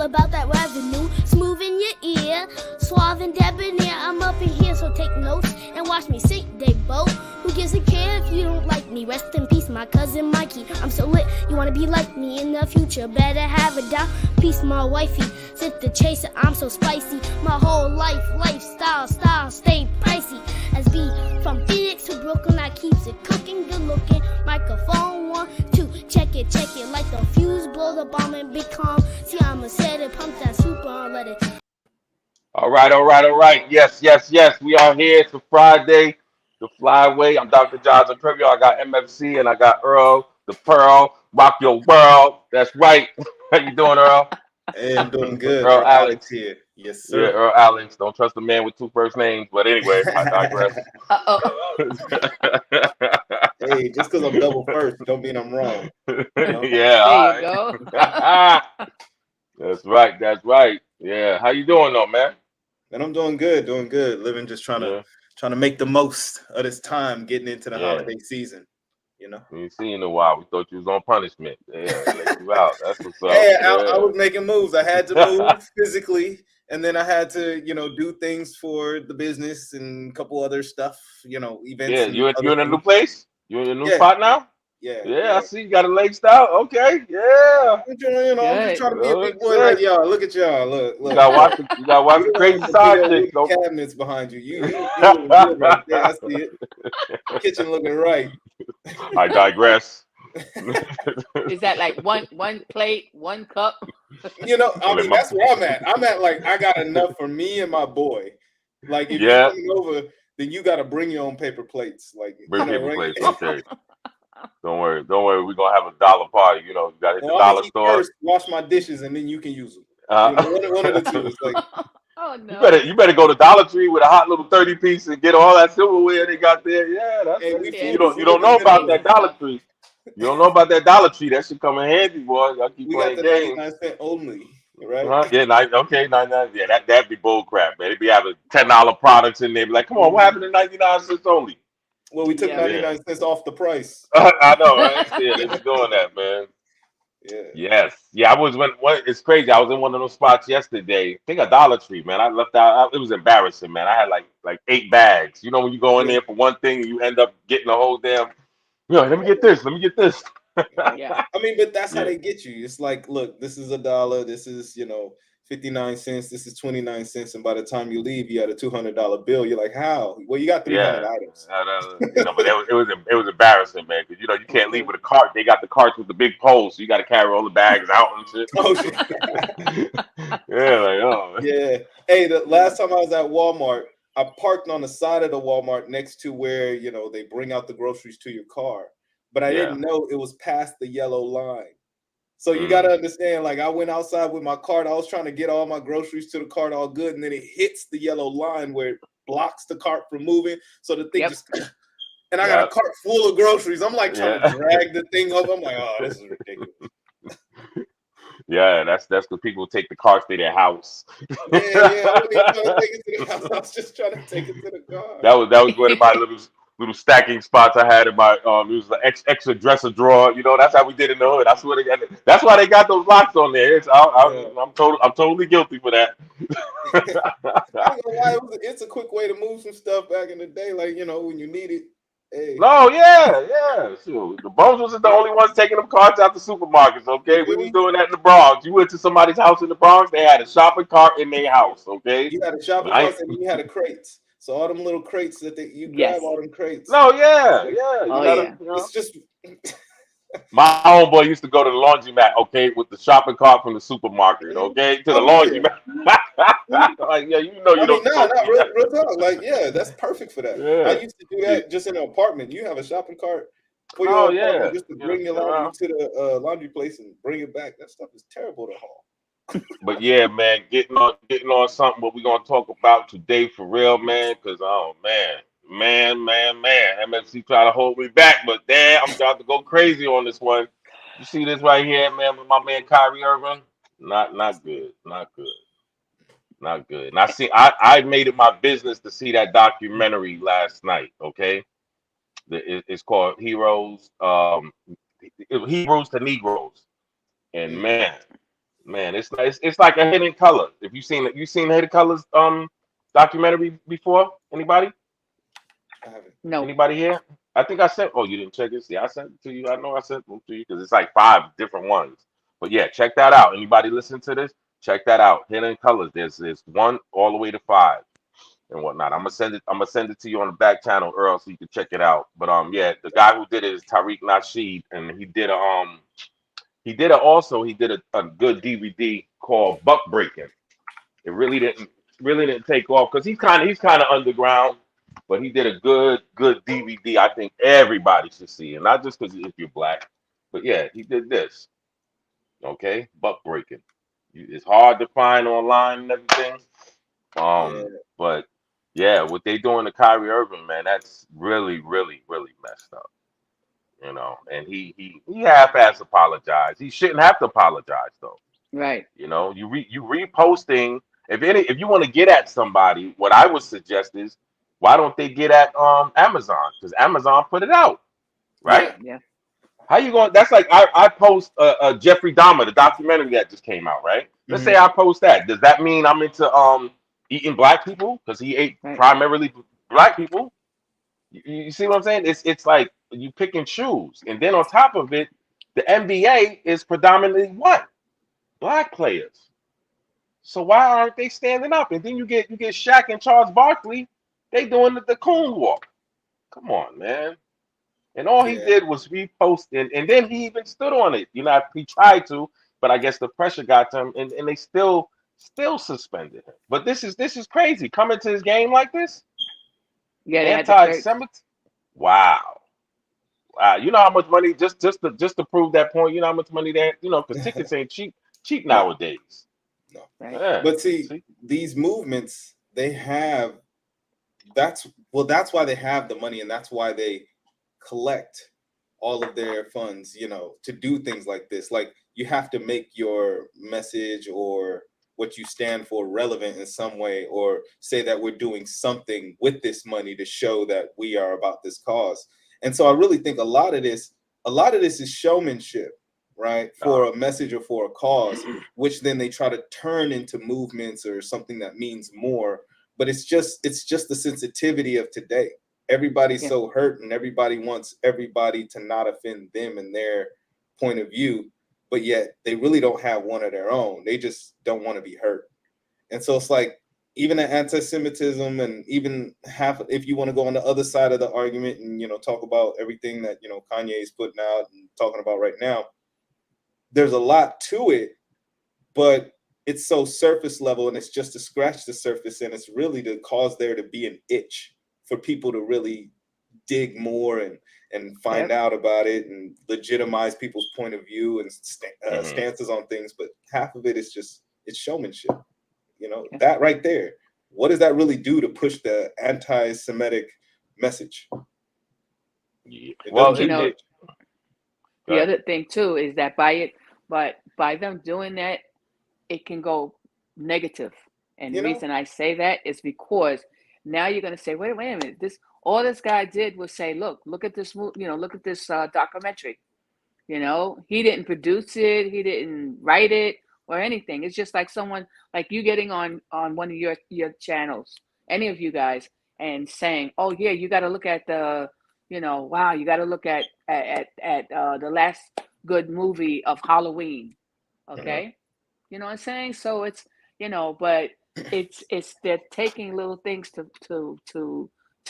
about that revenue. Smooth in your ear, suave and debonair. I'm up in here, so take notes and watch me sink, they both. Who gives a care if you don't like me? Rest in peace, my cousin Mikey. I'm so lit, you wanna be like me in the future? Better have a down piece, my wifey. Sit the chaser, I'm so spicy. My whole lifestyle, stay pricey. As B from Phoenix to Brooklyn, I keeps it cooking, good looking. Microphone 1, 2, check it like the fuse blow the bomb and big calm. See, I'ma set it, pump that super on, let it. All right. Yes. We are here. It's a Friday. The Flyway. I'm Dr. Johnson Preview. I got MFC and I got Earl, the Pearl. Rock your world. That's right. How you doing, Earl? Hey, I'm doing good. Earl Alex Alex. here. Yes, Yeah, sir. Earl Alex. Don't trust a man with two first names. But anyway, I digress. Hey, just because I'm double first, don't mean I'm wrong. Yeah. There you go. That's right. Yeah. How you doing though, man? And I'm doing good. Living, just trying to make the most of this time getting into the holiday season. We ain't seen you in a while. We thought you was on punishment. Yeah, let you out. That's what's up. Hey, I was making moves. I had to move physically, and then I had to, do things for the business and a couple other stuff, events. Yeah, and you other in a new things. place? You in a new Yeah. spot now? Yeah. I see you got a leg style. Okay, yeah. I'm just trying to be a big boy like y'all. Look at y'all. Look. You gotta watch the crazy side chicks though. Cabinets behind you. You looking good right there. I see it. Kitchen looking right. I digress. Is that like one plate, one cup? That's where I'm at. I'm at like I got enough for me and my boy. Like if you're coming over, then you got to bring your own paper plates. Like bring paper plates. Okay. Don't worry. We're gonna have a dollar party. You gotta hit the dollar store. First, wash my dishes and then you can use them. One of the two. It's like, oh no. You better go to Dollar Tree with a hot little 30-piece and get all that silverware they got there. Yeah, you don't know about that Dollar Tree. You don't know about that Dollar Tree. That should come in handy, boy. Y'all keep playing games. 99-cent only, right? Yeah, 99. Yeah, that'd be bull crap, man. They'd be having $10 products in there. Be like, come on, what happened to 99 cents only? Well, we took 99 cents off the price. I know, right? Yeah, they be doing that, man. Yeah. Yes. Yeah, it's crazy. I was in one of those spots yesterday. I think a Dollar Tree, man. I left out. It was embarrassing, man. I had like 8 bags. You know, when you go in there for one thing and you end up getting the whole damn. Let me get this. Yeah. I mean, but that's how they get you. It's like, look, this is $1. This is 59 cents. This is 29 cents. And by the time you leave, you had a $200 bill. You're like, how? Well, you got 300 items. But it was embarrassing, man. Because you can't leave with a cart. They got the carts with the big poles, so you got to carry all the bags out and shit. Oh shit. Yeah. Hey, the last time I was at Walmart, I parked on the side of the Walmart next to where they bring out the groceries to your car, but I didn't know it was past the yellow line. So you got to understand, like I went outside with my cart. I was trying to get all my groceries to the cart all good. And then it hits the yellow line where it blocks the cart from moving. So the thing just, and I got a cart full of groceries. I'm like trying to drag the thing over. I'm like, oh, this is ridiculous. Yeah, that's because people take the carts to their house. Yeah. I wasn't even trying to take it to the house. I was just trying to take it to the car. That was one of my little stacking spots I had in my it was an extra dresser drawer. That's how we did in the hood. I swear to God, that's why they got those locks on there. I'm totally guilty for that. I ain't gonna lie, it's a quick way to move some stuff back in the day, like when you need it. Hey. No, yeah. Sure. The Bones wasn't the only ones taking them carts out the supermarkets. Okay, we was doing that in the Bronx. You went to somebody's house in the Bronx, they had a shopping cart in their house. Okay, you had a shopping cart and you had a crates. So all them little crates that you grab all them crates. No, yeah. It's just my homeboy used to go to the laundromat, okay, with the shopping cart from the supermarket, okay, to the laundromat. Like, you don't. Real talk. Like, that's perfect for that. Yeah. I used to do that just in an apartment. You have a shopping cart for your apartment just to bring your laundry to the laundry place and bring it back. That stuff is terrible to haul. But yeah, man, getting on something what we're gonna talk about today for real, man. Because man, MFC try to hold me back, but damn, I'm about to go crazy on this one. You see this right here, man, with my man Kyrie Irving? Not good. And I made it my business to see that documentary last night. Okay, it's called Heroes. Heroes to Negroes, and man. Man, it's like a Hidden Color. If you seen Hidden Colors documentary before? Anybody? I haven't. No. Anybody here? I think I sent. Oh, you didn't check it. See, I sent it to you. I know I sent them to you because it's like 5 different ones. But yeah, check that out. Anybody listen to this? Check that out. Hidden Colors. There's one all the way to 5 and whatnot. I'm gonna send it. I'm gonna send it to you on the back channel, Earl, so you can check it out. But yeah, the guy who did it is Tariq Nasheed, and he did a good DVD called Buck Breaking. It really didn't take off because he's kind of underground, but he did a good DVD. I think everybody should see, and not just because if you're black, but yeah, he did this. Okay, Buck Breaking. It's hard to find online and everything. Yeah, But yeah, what they doing to Kyrie Irving, man, that's really, really, really messed up. And he half-ass apologized. He shouldn't have to apologize though. Right. You reposting. If you want to get at somebody, what I would suggest is why don't they get at Amazon? Because Amazon put it out, right? Yeah. How you going? That's like I post Jeffrey Dahmer, the documentary that just came out, right? Let's say I post that. Does that mean I'm into eating black people? Because he ate Right. primarily black people. You see what I'm saying? It's like you pick and choose, and then on top of it, the NBA is predominantly what? Black players. So why aren't they standing up? And then you get Shaq and Charles Barkley, they doing the coon walk. Come on, man. And all he yeah, did was repost, and then he even stood on it. He tried to, but I guess the pressure got to him, and they still suspended him. But this is crazy. Coming to his game like this, Yeah, they had the shirts. anti-Semitic. Wow. Wow. You know how much money just to prove that point. You know how much money because tickets ain't cheap no, nowadays. no. Right. Yeah. But see, these movements, they have. That's why they have the money, and that's why they collect all of their funds, to do things like this. Like, you have to make your message or what you stand for relevant in some way, or say that we're doing something with this money to show that we are about this cause. And so I really think a lot of this is showmanship, right? For a message or for a cause, which then they try to turn into movements or something that means more. But it's just the sensitivity of today. Everybody's so hurt, and everybody wants everybody to not offend them and their point of view, but yet they really don't have one of their own. They just don't want to be hurt. And so it's like, even the anti-Semitism, and even if you want to go on the other side of the argument and talk about everything that Kanye is putting out and talking about right now, there's a lot to it, but it's so surface level, and it's just to scratch the surface, and it's really to cause there to be an itch for people to really dig more and find out about it and legitimize people's point of view and stances on things. But half of it is just, it's showmanship. That right there. What does that really do to push the anti-Semitic message? Yeah. The other thing too is that by them doing that, it can go negative. And the reason I say that is because now you're going to say, wait a minute, all this guy did was say, look at this movie, look at this documentary. He didn't produce it, he didn't write it or anything. It's just like someone like you getting on one of your channels, any of you guys, and saying, oh yeah, you got to look at the, wow, you got to look at the last good movie of Halloween. Okay. You know what I'm saying? So it's, but it's they're taking little things to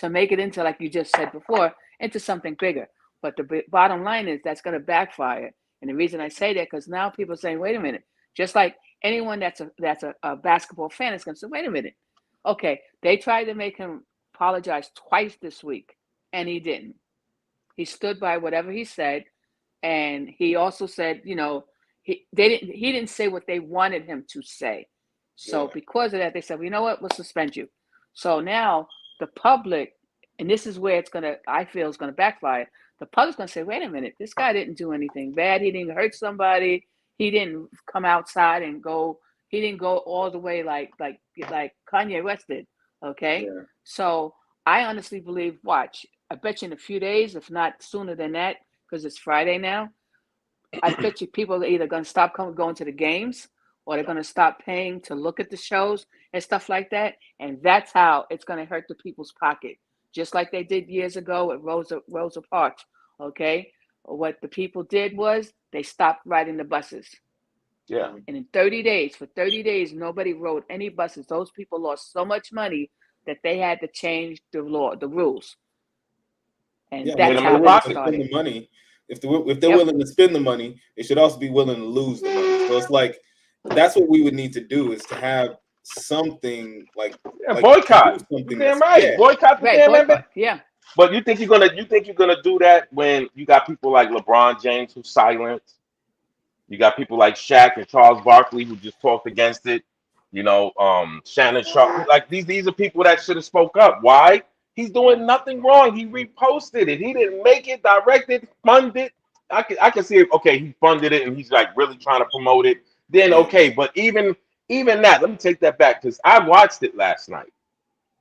make it into, like you just said before, into something bigger. But the bottom line is that's going to backfire. And the reason I say that, because now people are saying, wait a minute, just like anyone that's a basketball fan is going to say, wait a minute. Okay, they tried to make him apologize twice this week, and he didn't. He stood by whatever he said, and he also said, he didn't say what they wanted him to say. So because of that, they said, well, you know what, we'll suspend you. So now the public, and this is where I feel it's going to backfire. The public's going to say, wait a minute, this guy didn't do anything bad. He didn't hurt somebody. He didn't come outside and go. He didn't go all the way like Kanye West did. Okay. Yeah. So I honestly believe, watch, I bet you in a few days, if not sooner than that, because it's Friday now, I bet you people are either going to stop going to the games, or they're going to stop paying to look at the shows and stuff like that. And that's how it's going to hurt the people's pocket, just like they did years ago at Rosa Parks. Okay, what the people did was they stopped riding the buses. Yeah. And in 30 days, for 30 days, nobody rode any buses. Those people lost so much money that they had to change the rules. And that's how it started. The money. If they're willing to spend the money, they should also be willing to lose the money. So it's like that's what we would need to do, is to have something like boycott. Damn right, boycott the damn boycott. Yeah. But you think you're gonna do that when you got people like LeBron James who's silent? You got people like Shaq and Charles Barkley who just talked against it. You know, Shannon Sharp. Like these are people that should have spoke up. Why? He's doing nothing wrong. He reposted it. He didn't make it, directed, funded. I can see it. Okay, he funded it and he's like really trying to promote it. Then okay, but even that, let me take that back because I watched it last night.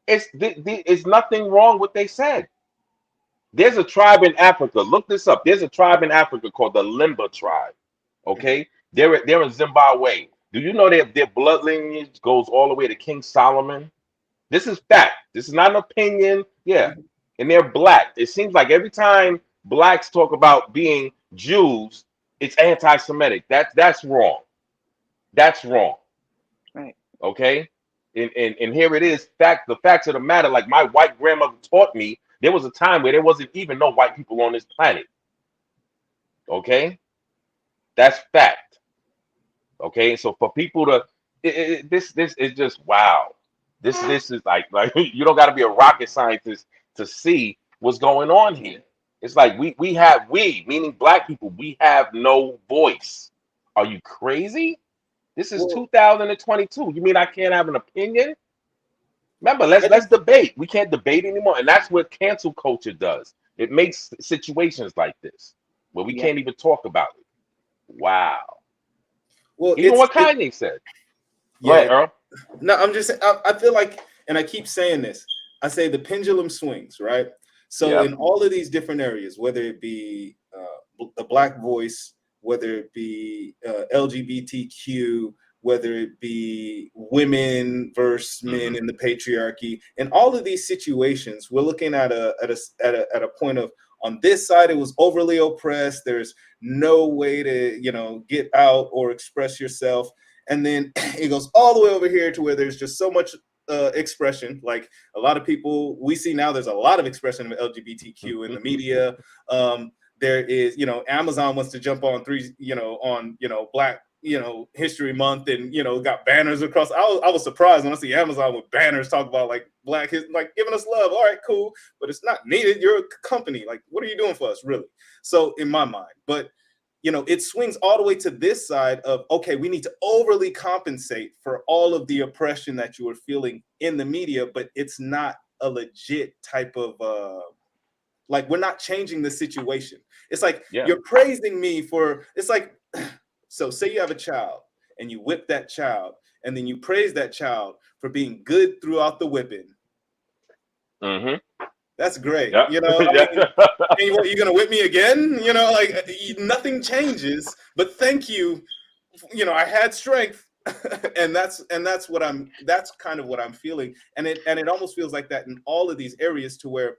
It's nothing wrong with what they said. There's a tribe in Africa. Look this up. There's a tribe in Africa called the Limba tribe. Okay, they're in Zimbabwe. Do you know their blood lineage goes all the way to King Solomon? This is fact. This is not an opinion. Yeah, and they're black. It seems like every time blacks talk about being Jews, it's anti-Semitic. That's wrong. That's wrong. Right. Okay. And here it is. The facts of the matter. Like my white grandmother taught me, there was a time where there wasn't even no white people on this planet. Okay. That's fact. Okay. So for people to, this is just wow. This is like you don't got to be a rocket scientist to see what's going on here. It's like we meaning black people, we have no voice. Are you crazy? This is 2022. You mean I can't have an opinion? Remember, let's debate. We can't debate anymore, and that's what cancel culture does. It makes situations like this where we can't even talk about it. Wow. Well, even what Kanye said. Yeah. Go ahead, Earl. No, I'm just. I feel like, and I keep saying this. I say the pendulum swings, right? So in all of these different areas, whether it be the black voice, whether it be LGBTQ, whether it be women versus men in the patriarchy, in all of these situations, we're looking at a point of, on this side it was overly oppressed. There's no way to get out or express yourself, and then it goes all the way over here to where there's just so much expression. Like a lot of people we see now, there's a lot of expression of LGBTQ in the media. There is, Amazon wants to jump on Black, History Month, and got banners across. I was surprised when I see Amazon with banners talk about like Black history, like giving us love. All right, cool, but it's not needed. You're a company. Like, what are you doing for us, really? So in my mind, but it swings all the way to this side of, okay, we need to overly compensate for all of the oppression that you are feeling in the media, but it's not a legit type of like, we're not changing the situation. It's like you're praising me for, it's like, so say you have a child and you whip that child, and then you praise that child for being good throughout the whipping. That's great. Yep. You're gonna whip me again? Like nothing changes, but thank you. I had strength. and that's kind of what I'm feeling. And it almost feels like that in all of these areas, to where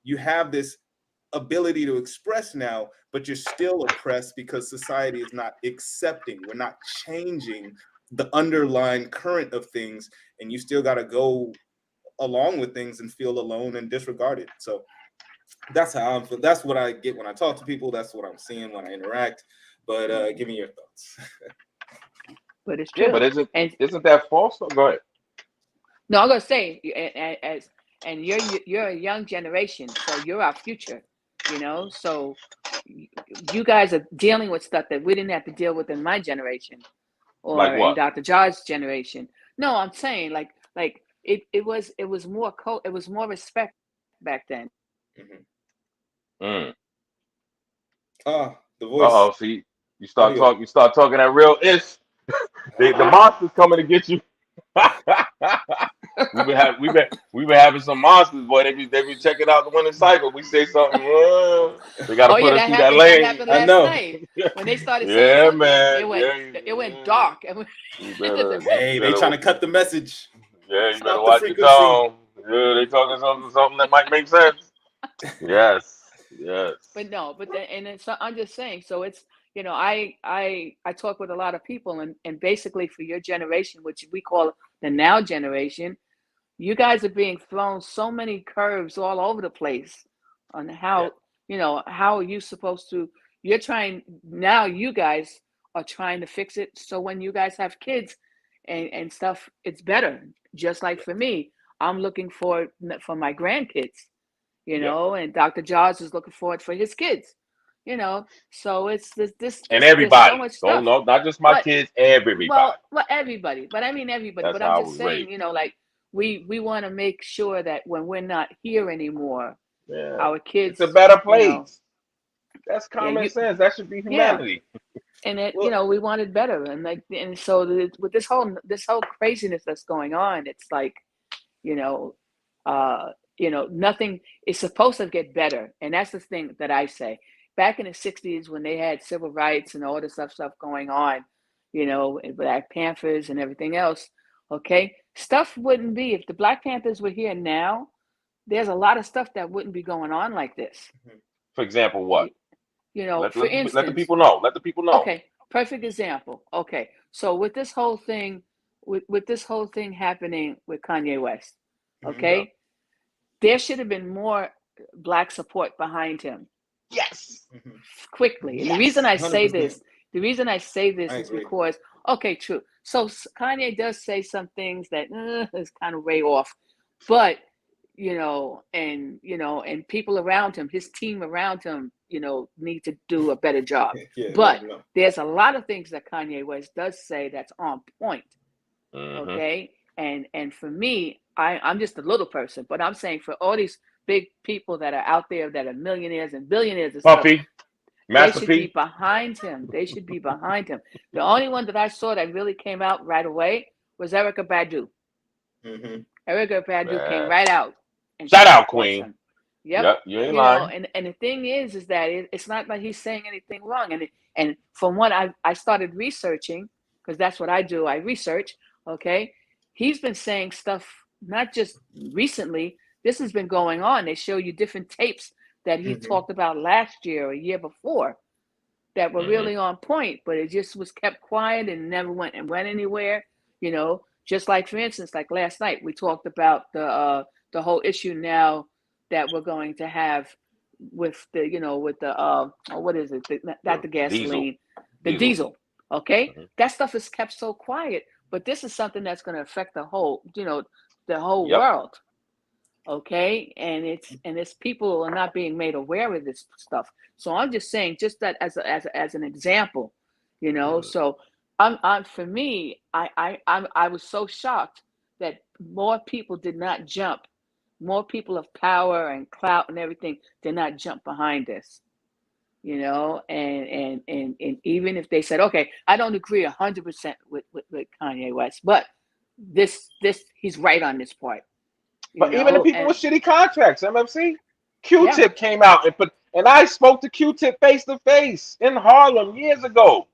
you have this ability to express now, but you're still oppressed because society is not accepting. We're not changing the underlying current of things, and you still got to go along with things and feel alone and disregarded. So that's how I'm feeling. That's what I get when I talk to people. That's what I'm seeing when I interact. But give me your thoughts. But it's true. Yeah, but isn't that false? Go ahead. No, I'm gonna say, and you're a young generation, so you're our future. So you guys are dealing with stuff that we didn't have to deal with in my generation, or like in Dr. Josh's generation. No, I'm saying like it was more respect back then. The voice. See, you start talking that real ish. The monster's coming to get you. we been having some monsters, boy. They be checking out the winning cycle. We say something, they got to Oh put yeah, us that through that happened. That lane. happened I last know. night when they started saying Yeah, something. man. Yeah, It went dark. you better, Hey, you they trying better, to cut the message. yeah, you better Stop the watch your frequency. tone. Yeah, they talking something that might make sense. Yes, yes. But no, but then, and it's, I'm just saying. So it's, I talk with a lot of people, and basically for your generation, which we call the now generation, you guys are being thrown so many curves all over the place on Yeah. how, how are you supposed to, you're trying now, you guys are trying to fix it so when you guys have kids and stuff, it's better. Just like for me, I'm looking for my grandkids, Yep. and Dr. Jaws is looking for it for his kids, so it's And there's so everybody. much Don't stuff. know, not just my But kids, everybody. well, everybody, but I mean everybody. That's But I'm how I just was saying, raised. like we want to make sure that when we're not here anymore, Yeah. our It's a kids, better place. That's yeah, common sense. That should be yeah, humanity. and it, Well, we want it better, and and so with this whole craziness that's going on, it's like, you know, nothing is supposed to get better, and that's the thing that I say. Back in the '60s, when they had civil rights and all this stuff going on, Black Panthers and everything else, okay, stuff wouldn't be if the Black Panthers were here now. There's a lot of stuff that wouldn't be going on like this. For example, what? You, for Let the instance, people know. Let the people know. okay, perfect example. Okay, so with this whole thing, with this whole thing happening with Kanye West, Yeah. okay, there should have been more Black support behind him Yes. quickly. And Yes. the reason I say this I is agree. because, okay, true. So Kanye does say some things that is kind of way off, but and people around him, his team around him, need to do a better job. Yeah, let But them know. there's a lot of things that Kanye West does say that's on point. Mm-hmm. Okay, and for me, I'm just a little person, but I'm saying for all these big people that are out there that are millionaires and billionaires and stuff, Puffy, they Master should be P. behind him. They should be behind him. The only one that I saw that really came out right away was Erica Badu. Mm-hmm. Erica Badu came Man. right out and Shout she out, supports Queen. him. Yep. Yep, you ain't lying. And the thing is that it's not like he's saying anything wrong. And from what I started researching, because that's what I do, I research. Okay, he's been saying stuff not just recently. This has been going on. They show you different tapes that he Mm-hmm. talked about last year or a year before that were Mm-hmm. really on point, but it just was kept quiet and never went anywhere. Just like, for instance, like last night we talked about the whole issue now that we're going to have with the what is it, not the Diesel. gasoline, the diesel. Okay, Mm-hmm. that stuff is kept so quiet, but this is something that's going to affect the whole Yep. world. Okay, and it's people are not being made aware of this stuff. So I'm just saying, just that as an example, so I'm for me, I was so shocked that more people did not jump, more people of power and clout and everything did not jump behind this. And even if they said, okay, I don't agree 100% with Kanye West, but this he's right on this part. But even the people And with shitty contracts, MFC, yeah, Q-Tip came out and I spoke to Q-Tip face to face in Harlem years ago.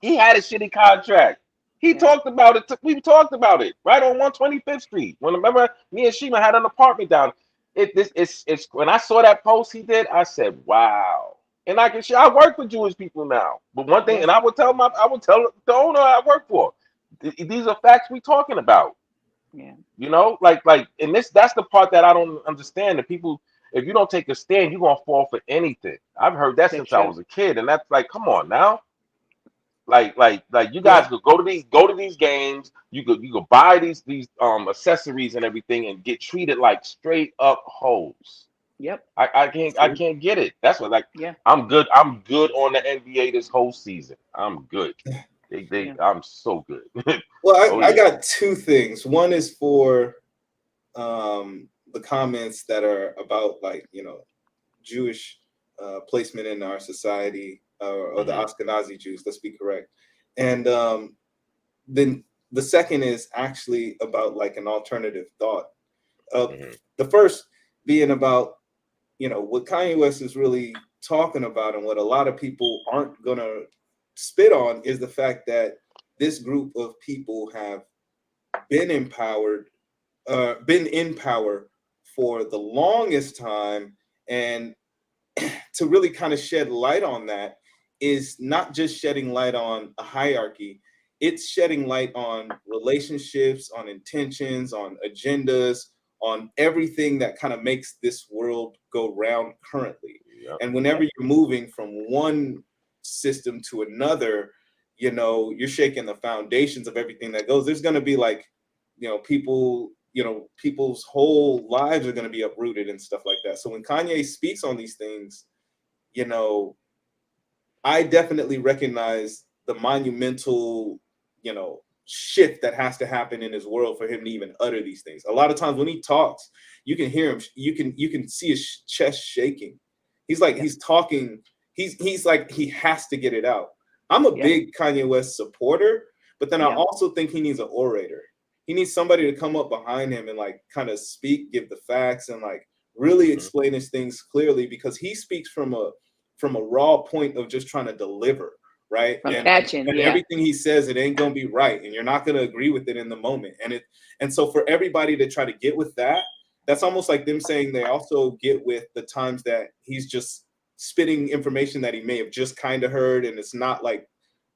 He had a shitty contract. He yeah, talked about it. We talked about it right on 125th Street. When remember me and Shima had an apartment down. It's when I saw that post he did, I said, wow. And I can share. I work with Jewish people now. But one thing, yeah, and I would tell the owner I work for, these are facts we talking about. yeah. And that's the part that I don't understand. That people, if you don't take a stand, you're gonna fall for anything. I've heard that That's since I true. was a kid, and that's like, come on now. Like you guys Well, could go to these games. You could buy these accessories and everything and get treated like straight up hoes. Yep. I can't get it. That's what, like, Yeah. I'm good on the NBA this whole season. I'm good. Yeah. I'm so good. well, Oh I yeah. got two things. One is for the comments that are about, like, Jewish placement in our society, or the Hmm. Ashkenazi Jews. Let's be correct. And then the second is actually about like an alternative thought. Mm-hmm. The first being about, what Kanye West is really talking about, and what a lot of people aren't gonna spit on, is the fact that this group of people have been empowered, been in power for the longest time. And to really kind of shed light on that is not just shedding light on a hierarchy, it's shedding light on relationships, on intentions, on agendas, on everything that kind of makes this world go round currently. Yep. And whenever you're moving from one system to another, you're shaking the foundations of everything that goes. There's going to be like, people, people's whole lives are going to be uprooted and stuff like that. So when Kanye speaks on these things, I definitely recognize the monumental, shift that has to happen in his world for him to even utter these things. A lot of times when he talks, you can hear him, you can see his chest shaking. He's like, he's talking, he's like, he has to get it out. I'm a big Kanye West supporter, but then I also think he needs an orator. He needs somebody to come up behind him and like kind of speak, give the facts, and like really explain his things clearly, because he speaks from a raw point of just trying to deliver, right? From And catching, everything he says, it ain't gonna be right, and you're not gonna agree with it in the moment. And so for everybody to try to get with that, that's almost like them saying they also get with the times that he's just spitting information that he may have just kind of heard, and it's not like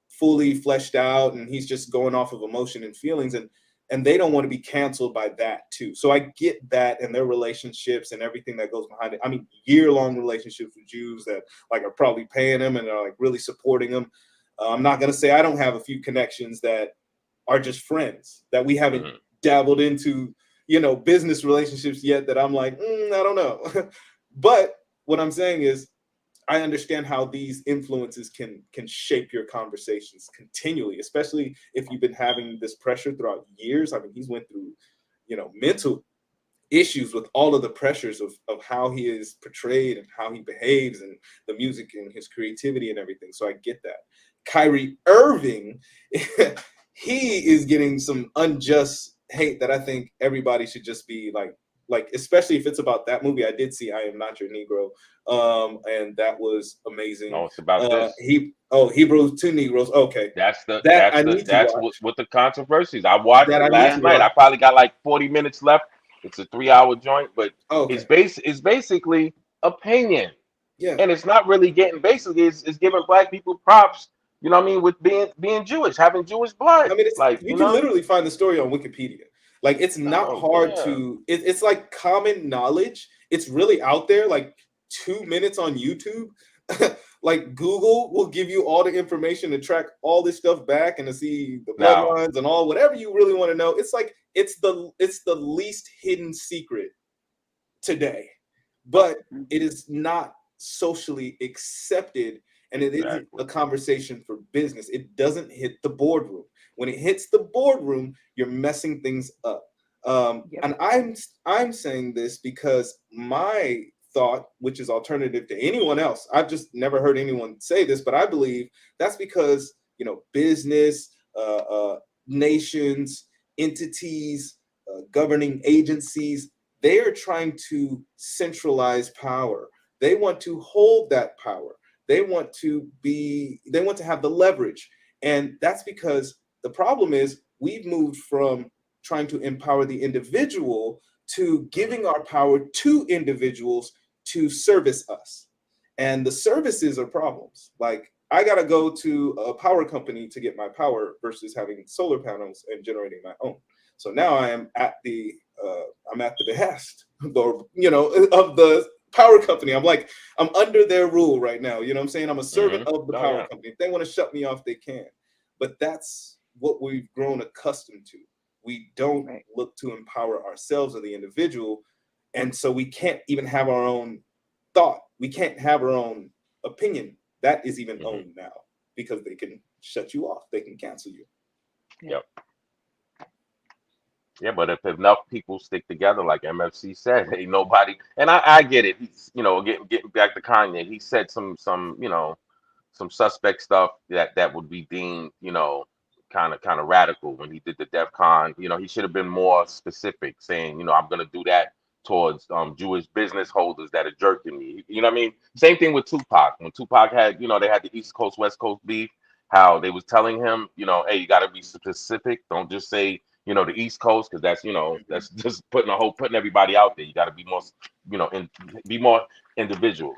fully fleshed out, and he's just going off of emotion and feelings, and they don't want to be canceled by that too. So I get that, and their relationships and everything that goes behind it. I mean, year-long relationships with Jews that like are probably paying them and are like really supporting them. I'm not gonna say I don't have a few connections that are just friends that we haven't dabbled into, business relationships yet, that I'm like, I don't know. But what I'm saying is, I understand how these influences can shape your conversations continually, especially if you've been having this pressure throughout years. I mean, he's went through, mental issues with all of the pressures of how he is portrayed and how he behaves, and the music and his creativity and everything. So I get that. Kyrie Irving, he is getting some unjust hate that I think everybody should just be like, especially if it's about that movie. I did see I Am Not Your Negro, and that was amazing. No, it's about this. Hebrews 2 Negroes. Okay, That's what the controversies. I watched it last night. I probably got like 40 minutes left. It's a 3-hour joint, but it's basically opinion. Yeah, and it's not really getting, basically it's giving black people props. You know what I mean? With being Jewish, having Jewish blood. I mean, like you can literally find the story on Wikipedia. Like, it's not hard to. It's like common knowledge. It's really out there. Like 2 minutes on YouTube. Like Google will give you all the information to track all this stuff back and to see the bloodlines and all whatever you really want to know. It's like it's the least hidden secret today, but it is not socially accepted, and it isn't a conversation for business. It doesn't hit the boardroom. When it hits the boardroom, you're messing things up. And I'm saying this because my thought, which is alternative to anyone else, I've just never heard anyone say this, but I believe that's because business, nations, entities, governing agencies, they are trying to centralize power. They want to hold that power. They want to have the leverage. And that's because the problem is we've moved from trying to empower the individual to giving our power to individuals to service us. And the services are problems. Like, I got to go to a power company to get my power versus having solar panels and generating my own. So now I am at the behest, of the power company. I'm under their rule right now. You know what I'm saying? I'm a servant of the power company. If they want to shut me off, they can. But that's what we've grown accustomed to. We don't look to empower ourselves or the individual. And so we can't even have our own thought. We can't have our own opinion. That is even owned now because they can shut you off. They can cancel you. Yep. Yeah, but if enough people stick together, like MFC said, ain't nobody. And I get it. He's, getting back to Kanye, he said some suspect stuff that would be deemed, kind of radical when he did the DEF CON. You know, he should have been more specific, saying, you know, I'm gonna do that towards Jewish business holders that are jerking me. You know what I mean? Same thing with Tupac. When Tupac had, you know, they had the East Coast West Coast beef, how they was telling him, you know, hey, you got to be specific. Don't just say, you know, the East Coast, because that's, you know, that's just putting everybody out there. You got to be more, you know, be more individual.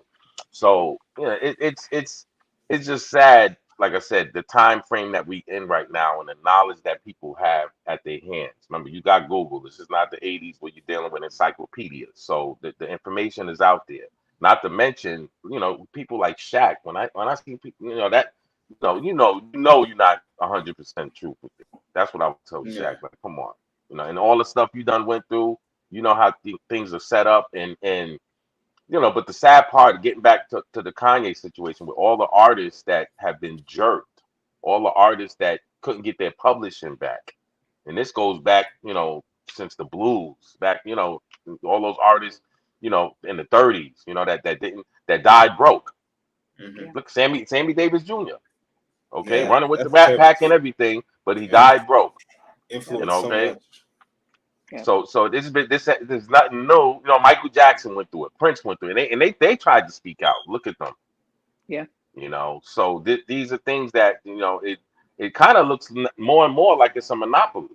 So, you know, it's just sad. Like I said, the time frame that we in right now and the knowledge that people have at their hands. Remember, you got Google. This is not the 80s where you're dealing with encyclopedias. So the information is out there. Not to mention, you know, people like Shaq. When I see people, you know, that you're not 100% true with it. That's what I would tell Shaq. Like, come on, you know, and all the stuff you done went through. You know how things are set up, and you know. But the sad part, getting back to the Kanye situation, with all the artists that have been jerked, all the artists that couldn't get their publishing back, and this goes back, you know, since the blues, back, you know, all those artists, you know, in the 30s, you know, that died broke. Look, Sammy Davis Jr. Okay, running with the Rat Pack and everything, but he died broke. Influenced You know, okay. So much. Yeah. So this nothing new. You know, Michael Jackson went through it. Prince went through it, and they tried to speak out. Look at them. Yeah. You know, so these are things that, you know, it kind of looks more and more like it's a monopoly.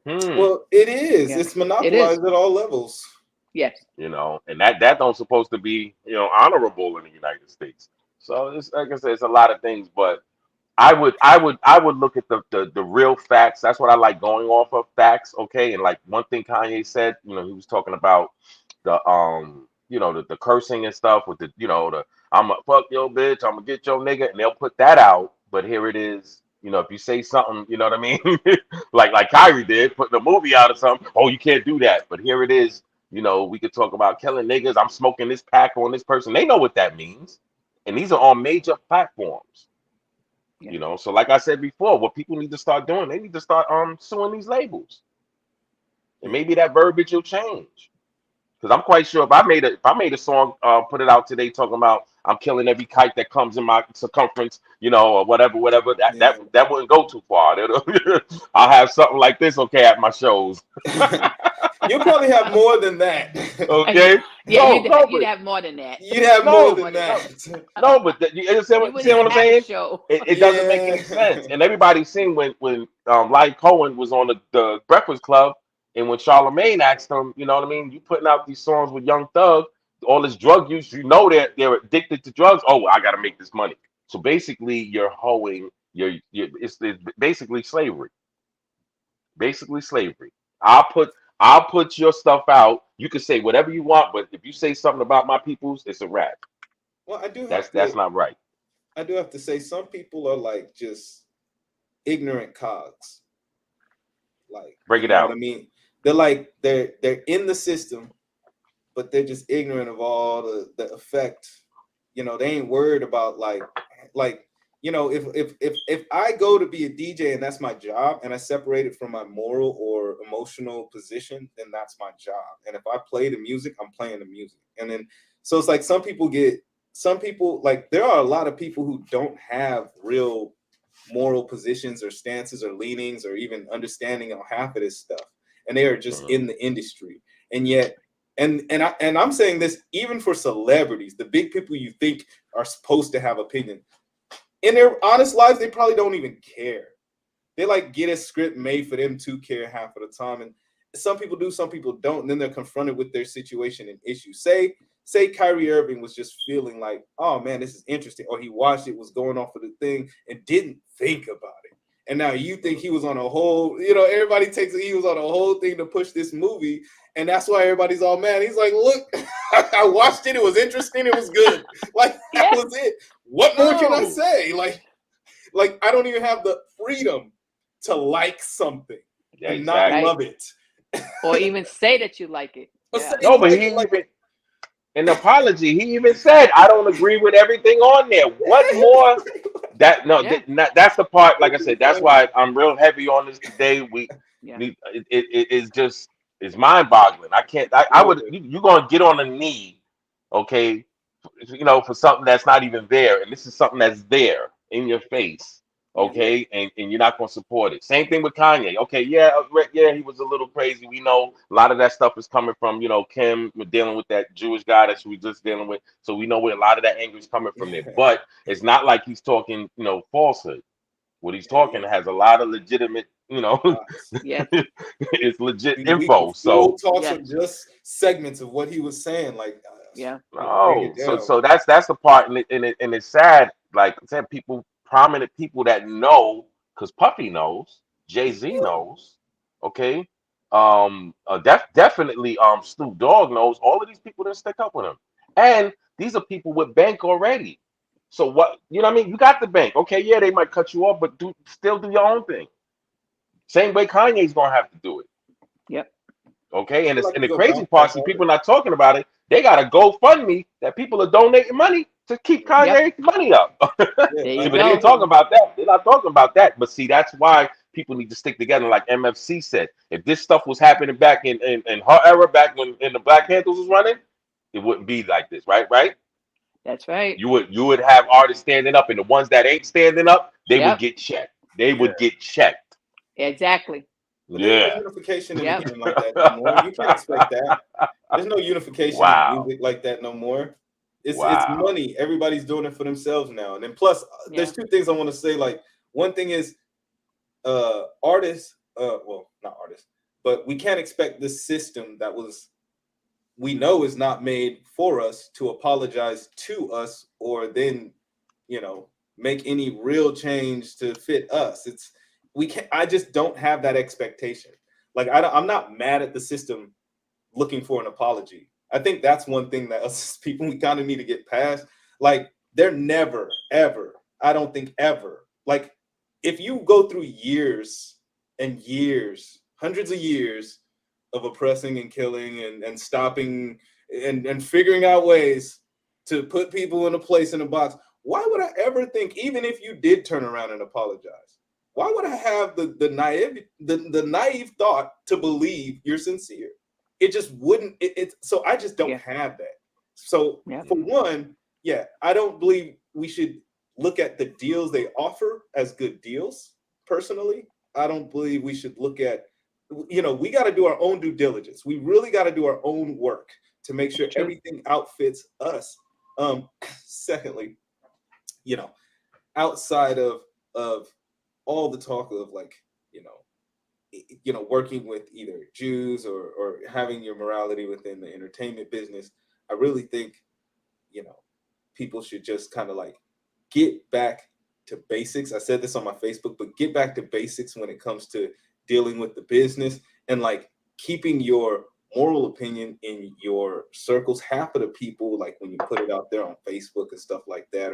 Well, it is. Yeah. It's monopolized at all levels. Yes. You know, and that don't supposed to be, you know, honorable in the United States. So it's, like I said, it's a lot of things, but I would look at the real facts. That's what I like, going off of facts. Okay. And like one thing Kanye said, you know, he was talking about the you know, the cursing and stuff with the, you know, the I'm gonna fuck your bitch, I'm gonna get your nigga, and they'll put that out. But here it is, you know, if you say something, you know what I mean, like Kyrie did, putting a movie out or something, oh, you can't do that. But here it is, you know, we could talk about killing niggas, I'm smoking this pack on this person. They know what that means. And these are on major platforms. You know, so like I said before, what people need to start doing, they need to start suing these labels. And maybe that verbiage will change. Because I'm quite sure if I made a song, put it out today talking about I'm killing every kite that comes in my circumference, you know, or whatever, that wouldn't go too far. I'll have something like this, okay, at my shows. You'll probably have more than that. Okay. Yeah, you'd have more than that. You'd have more than that. No, but you understand what I'm saying? It doesn't make any sense. And everybody's seen when Larry Cohen was on the Breakfast Club, and when Charlamagne asked him, you know what I mean, you putting out these songs with Young Thug, all this drug use, you know they're addicted to drugs. Oh, I got to make this money. So basically, you're hoeing. It's basically slavery. Basically slavery. I'll put your stuff out. You can say whatever you want, but if you say something about my peoples, it's a wrap. Well, That's not right. I do have to say some people are like just ignorant cogs. Like, break it out. What I mean, they're in the system, but they're just ignorant of all the effect. You know, they ain't worried about like you know, if I go to be a DJ and that's my job, and I separate it from my moral or emotional position, then that's my job. And if I play the music, I'm playing the music. And then so it's like some people like, there are a lot of people who don't have real moral positions or stances or leanings or even understanding on half of this stuff, and they are just in the industry. And yet, and I'm saying this even for celebrities, the big people you think are supposed to have opinion. In their honest lives, they probably don't even care. They like get a script made for them to care half of the time. And some people do, some people don't. And then they're confronted with their situation and issues. Say Kyrie Irving was just feeling like, oh man, this is interesting. Or he watched it, was going off of the thing and didn't think about it. And now you think he was on a whole, you know, everybody takes it, he was on a whole thing to push this movie. And that's why everybody's all mad. He's like, look, I watched it. It was interesting. It was good. Like, that was it. What more can I say? Like I don't even have the freedom to like something and not love it. Or even say that you like it. Yeah. No, but he even, an apology, he even said, I don't agree with everything on there. What more? That's the part, like I said, that's why I'm real heavy on this today. It's mind-boggling. You're going to get on a knee, okay, you know, for something that's not even there. And this is something that's there in your face. Okay, and you're not going to support it. Same thing with Kanye. Okay, yeah, he was a little crazy. We know a lot of that stuff is coming from, Kim. We're dealing with that Jewish guy that we just dealing with, so we know where a lot of that anger is coming from there. But it's not like he's talking, falsehood. What he's talking has a lot of legitimate, Yes. it's legit We info. So talks of just segments of what he was saying, like break it down. so that's the part, and it's sad. Like I said, prominent people that know, because Puffy knows, Jay-Z knows, okay, definitely Snoop Dogg knows. All of these people that stick up with him, and these are people with bank already. So what, you know what I mean? You got the bank, okay? Yeah, they might cut you off, but still do your own thing. Same way Kanye's gonna have to do it. Yep. Okay, and the crazy part, see, people not talking about it. They got a GoFundMe that people are donating money to keep Kanye's money up. There you But go. they ain't talking about that. They're not talking about that. But see, that's why people need to stick together. Like MFC said, if this stuff was happening back in her era, back when the Black Panthers was running, it wouldn't be like this, right? Right? That's right. You would have artists standing up, and the ones that ain't standing up, they would get checked. They would get checked. Exactly. But there's no unification in the game like that no more. You can't expect that. There's no unification in music like that no more. It's money. Everybody's doing it for themselves now. And then plus, there's two things I want to say. Like, one thing is artists, well, not artists, but we can't expect this system that we know is not made for us to apologize to us or then, make any real change to fit us. I just don't have that expectation. Like, I'm not mad at the system looking for an apology. I think that's one thing that us people, we kind of need to get past. Like, they're never, ever, I don't think ever. Like, if you go through years and years, hundreds of years of oppressing and killing and stopping and figuring out ways to put people in a place in a box, why would I ever think, even if you did turn around and apologize, why would I have the naive thought to believe you're sincere? It just wouldn't. So I just don't have that. So for one, I don't believe we should look at the deals they offer as good deals. Personally, I don't believe we should look at. We got to do our own due diligence. We really got to do our own work to make sure everything outfits us. Secondly, outside of all the talk of working with either Jews or having your morality within the entertainment business, I really think, people should just kind of get back to basics. I said this on my Facebook, but get back to basics when it comes to dealing with the business and keeping your moral opinion in your circles. Half of the people, when you put it out there on Facebook and stuff like that,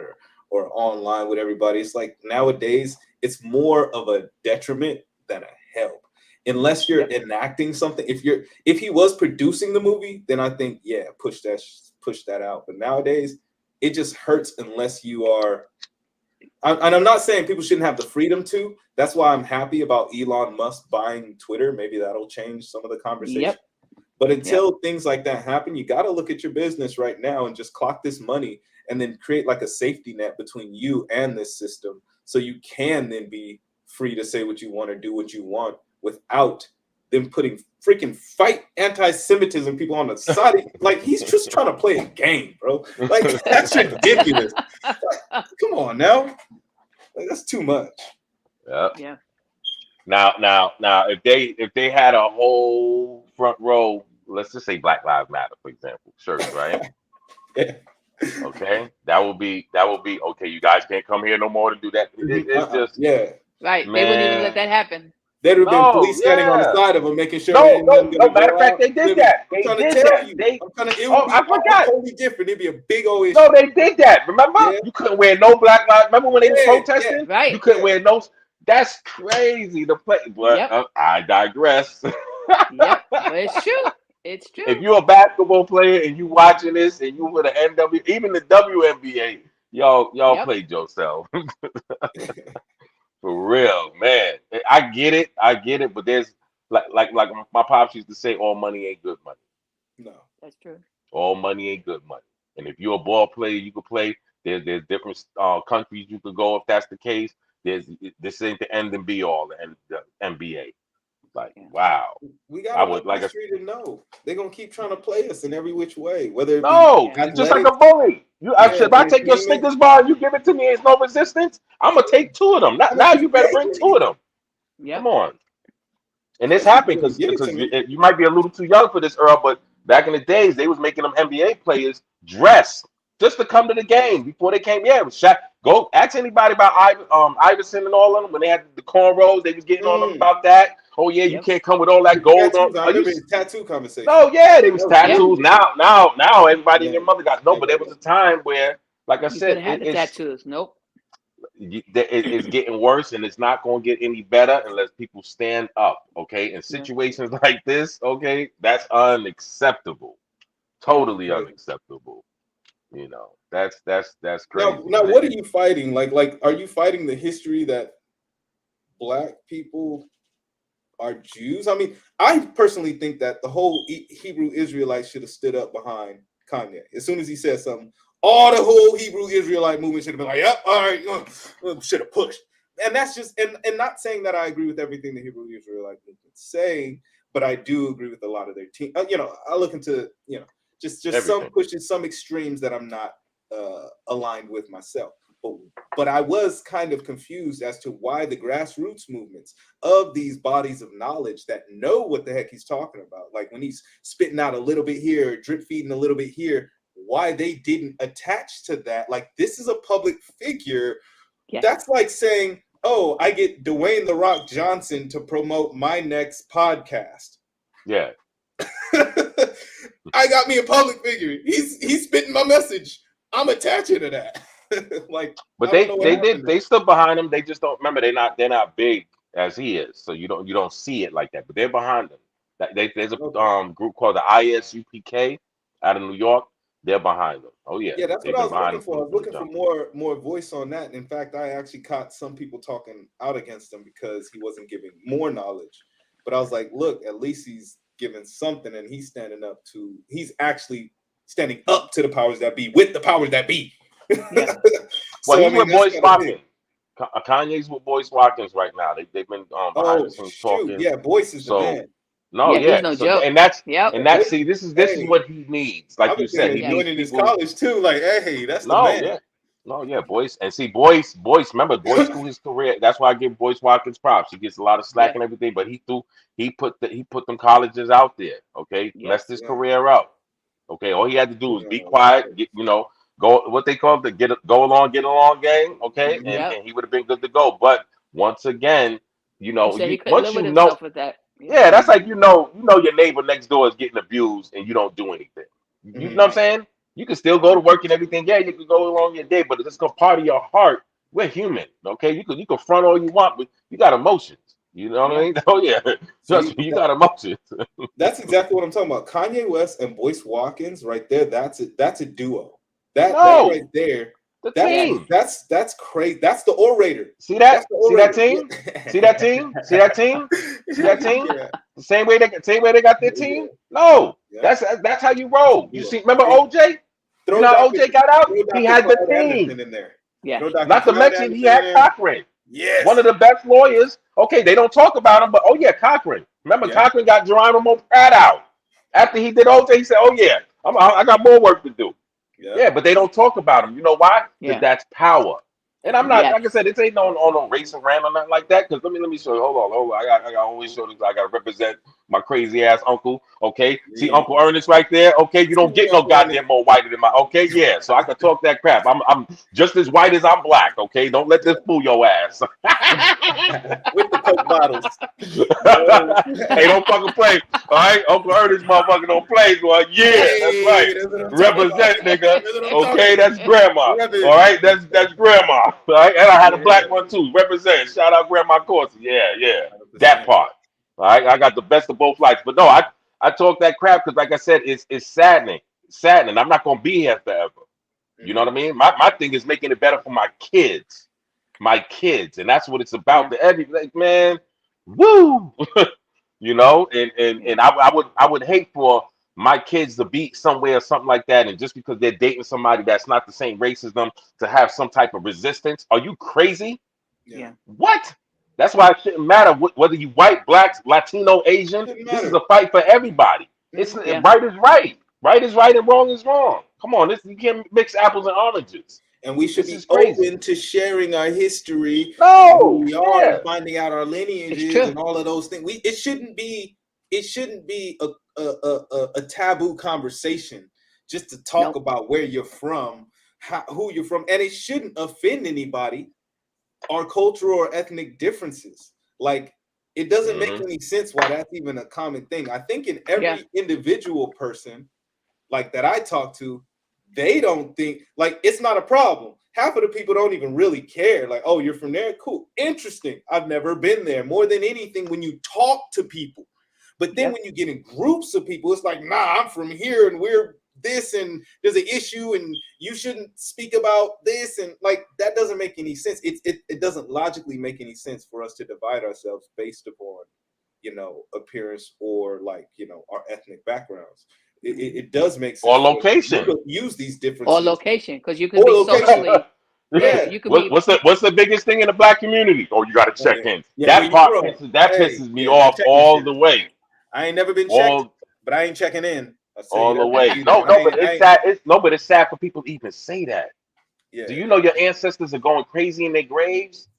or online with everybody, it's nowadays it's more of a detriment than a help. Unless you're enacting something. If he was producing the movie, then I think push that out. But nowadays it just hurts unless you are. And I'm not saying people shouldn't have the freedom to. That's why I'm happy about Elon Musk buying Twitter. Maybe that'll change some of the conversation. But until things like that happen, you got to look at your business right now and just clock this money and then create a safety net between you and this system, so you can then be free to say what you want or do what you want without them putting freaking fight anti-Semitism people on the side. He's just trying to play a game, bro. That's ridiculous. Come on now. That's too much. Yeah. Now, if they had a whole front row, let's just say Black Lives Matter, for example, shirts, right? Okay, that would be okay. You guys can't come here no more to do that. It's just right. Man. They wouldn't even let that happen. There'd have been police standing on the side of them, making sure. No. Matter of fact, they did that. I'm trying to tell you. I forgot. Totally different. It'd be a big old issue. No, they did that. Remember? You couldn't wear no Black Lives. Remember when they were protesting? Right. You couldn't wear no. That's crazy to play. But I digress. But it's true. It's true. If you're a basketball player and you watching this and you were the NW, even the WNBA, y'all played yourself. For real, man. I get it, but there's like my pops used to say, all money ain't good money. No. That's true. All money ain't good money. And if you're a ball player, you could play. There's different countries you could go if that's the case. This ain't the end and be all, the NBA. Like, wow. We got I enough would like a history to know they're gonna keep trying to play us in every which way, whether it be no, just like athletic. a bully. If I take your Entertainment. Snickers bar and you give it to me, there's no resistance. I'm gonna take two of them. I'm gonna Now keep you better bring taking two of it. them. Yep. Come on. And Of this course you're happened gonna because give it to me. you might be a little too young for this, Earl, but back in the days, they was making them NBA players dress just to come to the game before they came. Yeah, it was Shaq. Go ask anybody about Iverson and all of them when they had the cornrows. They was getting on them Mm. about that. Oh yeah, you Yep. can't come with all that The gold on. tattoos. I Are you? remember his tattoo conversation. No, yeah, they was That was tattoos. crazy. Now, everybody and Yeah. your mother got no, but there was a time where, like I You said, couldn't have the tattoos. Nope. it's getting worse, and it's not going to get any better unless people stand up. Okay, in Yeah. situations like this, okay, that's unacceptable. Totally Crazy. unacceptable. You know, that's crazy. Now, what are you fighting? Like, are you fighting the history that Black people are Jews? I mean, I personally think that the whole Hebrew Israelites should have stood up behind Kanye. As soon as he said something, all the whole Hebrew Israelite movement should have been like, "Yep, all right, should have pushed." And that's just, and not saying that I agree with everything the Hebrew Israelite movement's saying, but I do agree with a lot of their team. I look into just Everything. some pushes, some extremes that I'm not aligned with myself. But I was kind of confused as to why the grassroots movements of these bodies of knowledge that know what the heck he's talking about, like when he's spitting out a little bit here, drip feeding a little bit here, why they didn't attach to that. Like, this is a public figure. Yes. That's like saying, oh, I get Dwayne The Rock Johnson to promote my next podcast. Yeah. I got me a public figure. He's spitting my message. I'm attaching to that. But they stood behind him. They just don't remember. They're not big as he is, so you don't see it like that. But they're behind him. There's a group called the ISUPK out of New York. They're behind them. Oh yeah. Yeah, that's what I was looking for. I was looking for more voice on that. In fact, I actually caught some people talking out against him because he wasn't giving more knowledge. But I was like, look, at least he's giving something, and he's actually standing up to the powers that be with the powers that be. Yeah. Well, he's with Boyce Watkins. Kanye's with Boyce Watkins right now. They've been behind the scenes talking. Yeah, Boyce is the man. No, yeah. He's no joke. And that's see, this is what he needs. Like you said, he needs joining his college too. Like, hey, that's the man. Yeah. No, yeah, Boyce. And see, Boyce, remember, Boyce through his career. That's why I give Boyce Watkins props. He gets a lot of slack and everything, but he put them colleges out there. Okay, messed his career up. Okay, all he had to do was be quiet. Go what they call the go along, get along game. Okay, and he would have been good to go. But once again, once you know with that. Yeah, that's like your neighbor next door is getting abused and you don't do anything. You know what I'm saying? You can still go to work and everything. Yeah, you can go along your day, but it's a part of your heart. We're human, okay? You can front all you want, but you got emotions. You know what I mean? Oh yeah, trust me, you got emotions. That's exactly what I'm talking about. Kanye West and Boyce Watkins, right there. That's a duo. That right there. The team. That's crazy. That's the orator. See that? See that team? See that team? See that team? See that team? Yeah. The same way they got their team? No. Yeah. That's how you roll. You see, remember OJ? You know OJ got out? He had the team. In there. Yeah. Not to mention he had Cochran. Yes. One of the best lawyers. Okay, they don't talk about him, but oh yeah, Cochran. Remember Cochran got Geronimo Pratt out. After he did OJ, he said, oh yeah, I got more work to do. Yeah, but they don't talk about him. You know why? Because that's power. And I'm not, like I said, this ain't no race and rant or nothing like that. Because let me show you. Hold on. I got always show this. I got to represent my crazy ass uncle. Okay, see Uncle Ernest right there. Okay, you don't get no goddamn more whiter than my. Okay, yeah. So I can talk that crap. I'm just as white as I'm black. Okay, don't let this fool your ass. With the Coke bottles. Hey, don't fucking play. All right, Uncle Ernest, motherfucker, don't play. Boy. Yeah, that's right. Represent, nigga. Okay, that's grandma. All right, that's grandma. All right, and I had a black one too. Represent. Shout out Grandma Corsi. Yeah. That part. All right, I got the best of both lives. But no, I talk that crap because, like I said, it's saddening. I'm not gonna be here forever. You know what I mean? My thing is making it better for my kids, and that's what it's about. Like, man, woo, and I would hate for my kids to be somewhere or something like that, and just because they're dating somebody that's not the same race as them, to have some type of resistance. Are you crazy? Yeah. What? That's why it shouldn't matter whether you white, black, Latino, Asian. This is a fight for everybody. It's right is right. Right is right and wrong is wrong. Come on, you can't mix apples and oranges. And we should be crazy. open to sharing our history, and who we are, and finding out our lineages and all of those things. It shouldn't be a taboo conversation just to talk about where you're from, who you're from, and it shouldn't offend anybody. Our cultural or ethnic differences, like, it doesn't make any sense why that's even a common thing. I think in every individual person, like, that I talk to, they don't think, like, it's not a problem. Half of the people don't even really care. Like, oh, you're from there? Cool. Interesting. I've never been there. More than anything, when you talk to people. But then when you get in groups of people, it's like, nah, I'm from here and we're this and there's an issue and you shouldn't speak about this. And like, that doesn't make any sense. It doesn't logically make any sense for us to divide ourselves based upon, appearance or, like, our ethnic backgrounds. It does make sense. Or location. To use these differences. Or location, because you could be socially. You could be. What's the biggest thing in the black community? Oh, you got to check in. That pisses me off all the way. I ain't never been checked, but I ain't checking in. All the way. No, but it's sad. But it's sad for people to even say that. Yeah. Do you know your ancestors are going crazy in their graves?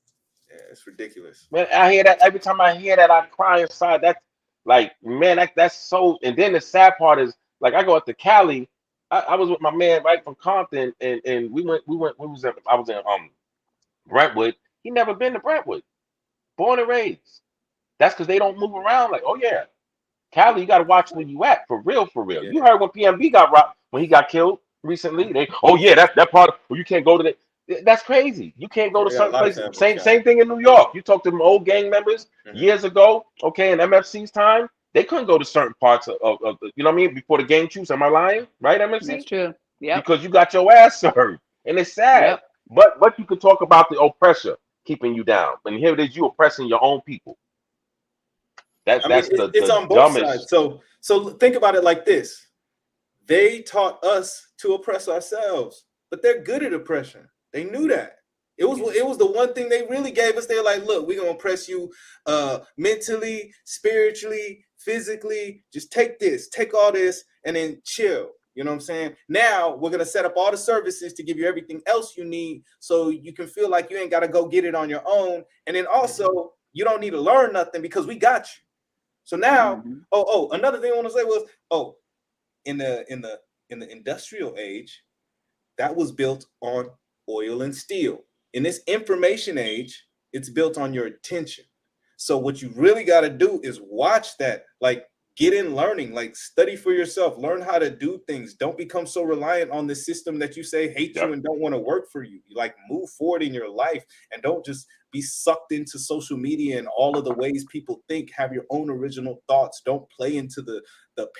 Yeah, it's ridiculous. Man, I hear that every time I hear that, I cry inside. That's like, man, that's so. And then the sad part is, like, I go up to Cali. I was with my man right from Compton, and we went. I was in Brentwood. He never been to Brentwood. Born and raised. That's because they don't move around. Like, oh yeah, Cali, you got to watch where you at, for real, for real. Yeah. You heard when PMB got robbed, when he got killed recently. That's that part. You can't go to the. That's crazy. You can't go to certain places. Same thing in New York. You talk to them old gang members years ago. Okay, in MFC's time, they couldn't go to certain parts of you know what I mean, before the gang troops. Am I lying? Right, MFC? That's true. Yeah. Because you got your ass served, and it's sad. Yep. But you could talk about the oppressor keeping you down, and here it is, you oppressing your own people. It's on both sides. So think about it like this: they taught us to oppress ourselves, but they're good at oppression. They knew that. It was the one thing they really gave us. They're like, look, we're gonna oppress you mentally, spiritually, physically. Just take all this, and then chill. You know what I'm saying? Now we're gonna set up all the services to give you everything else you need, so you can feel like you ain't gotta go get it on your own. And then also, you don't need to learn nothing because we got you. So now, another thing I want to say was, in the industrial age, that was built on oil and steel. In this information age, it's built on your attention. So what you really got to do is watch that, like, get in learning, like, study for yourself, learn how to do things. Don't become so reliant on the system that you say hate you and don't want to work for you. Like, move forward in your life and don't just be sucked into social media and all of the ways people think. Have your own original thoughts. Don't play into the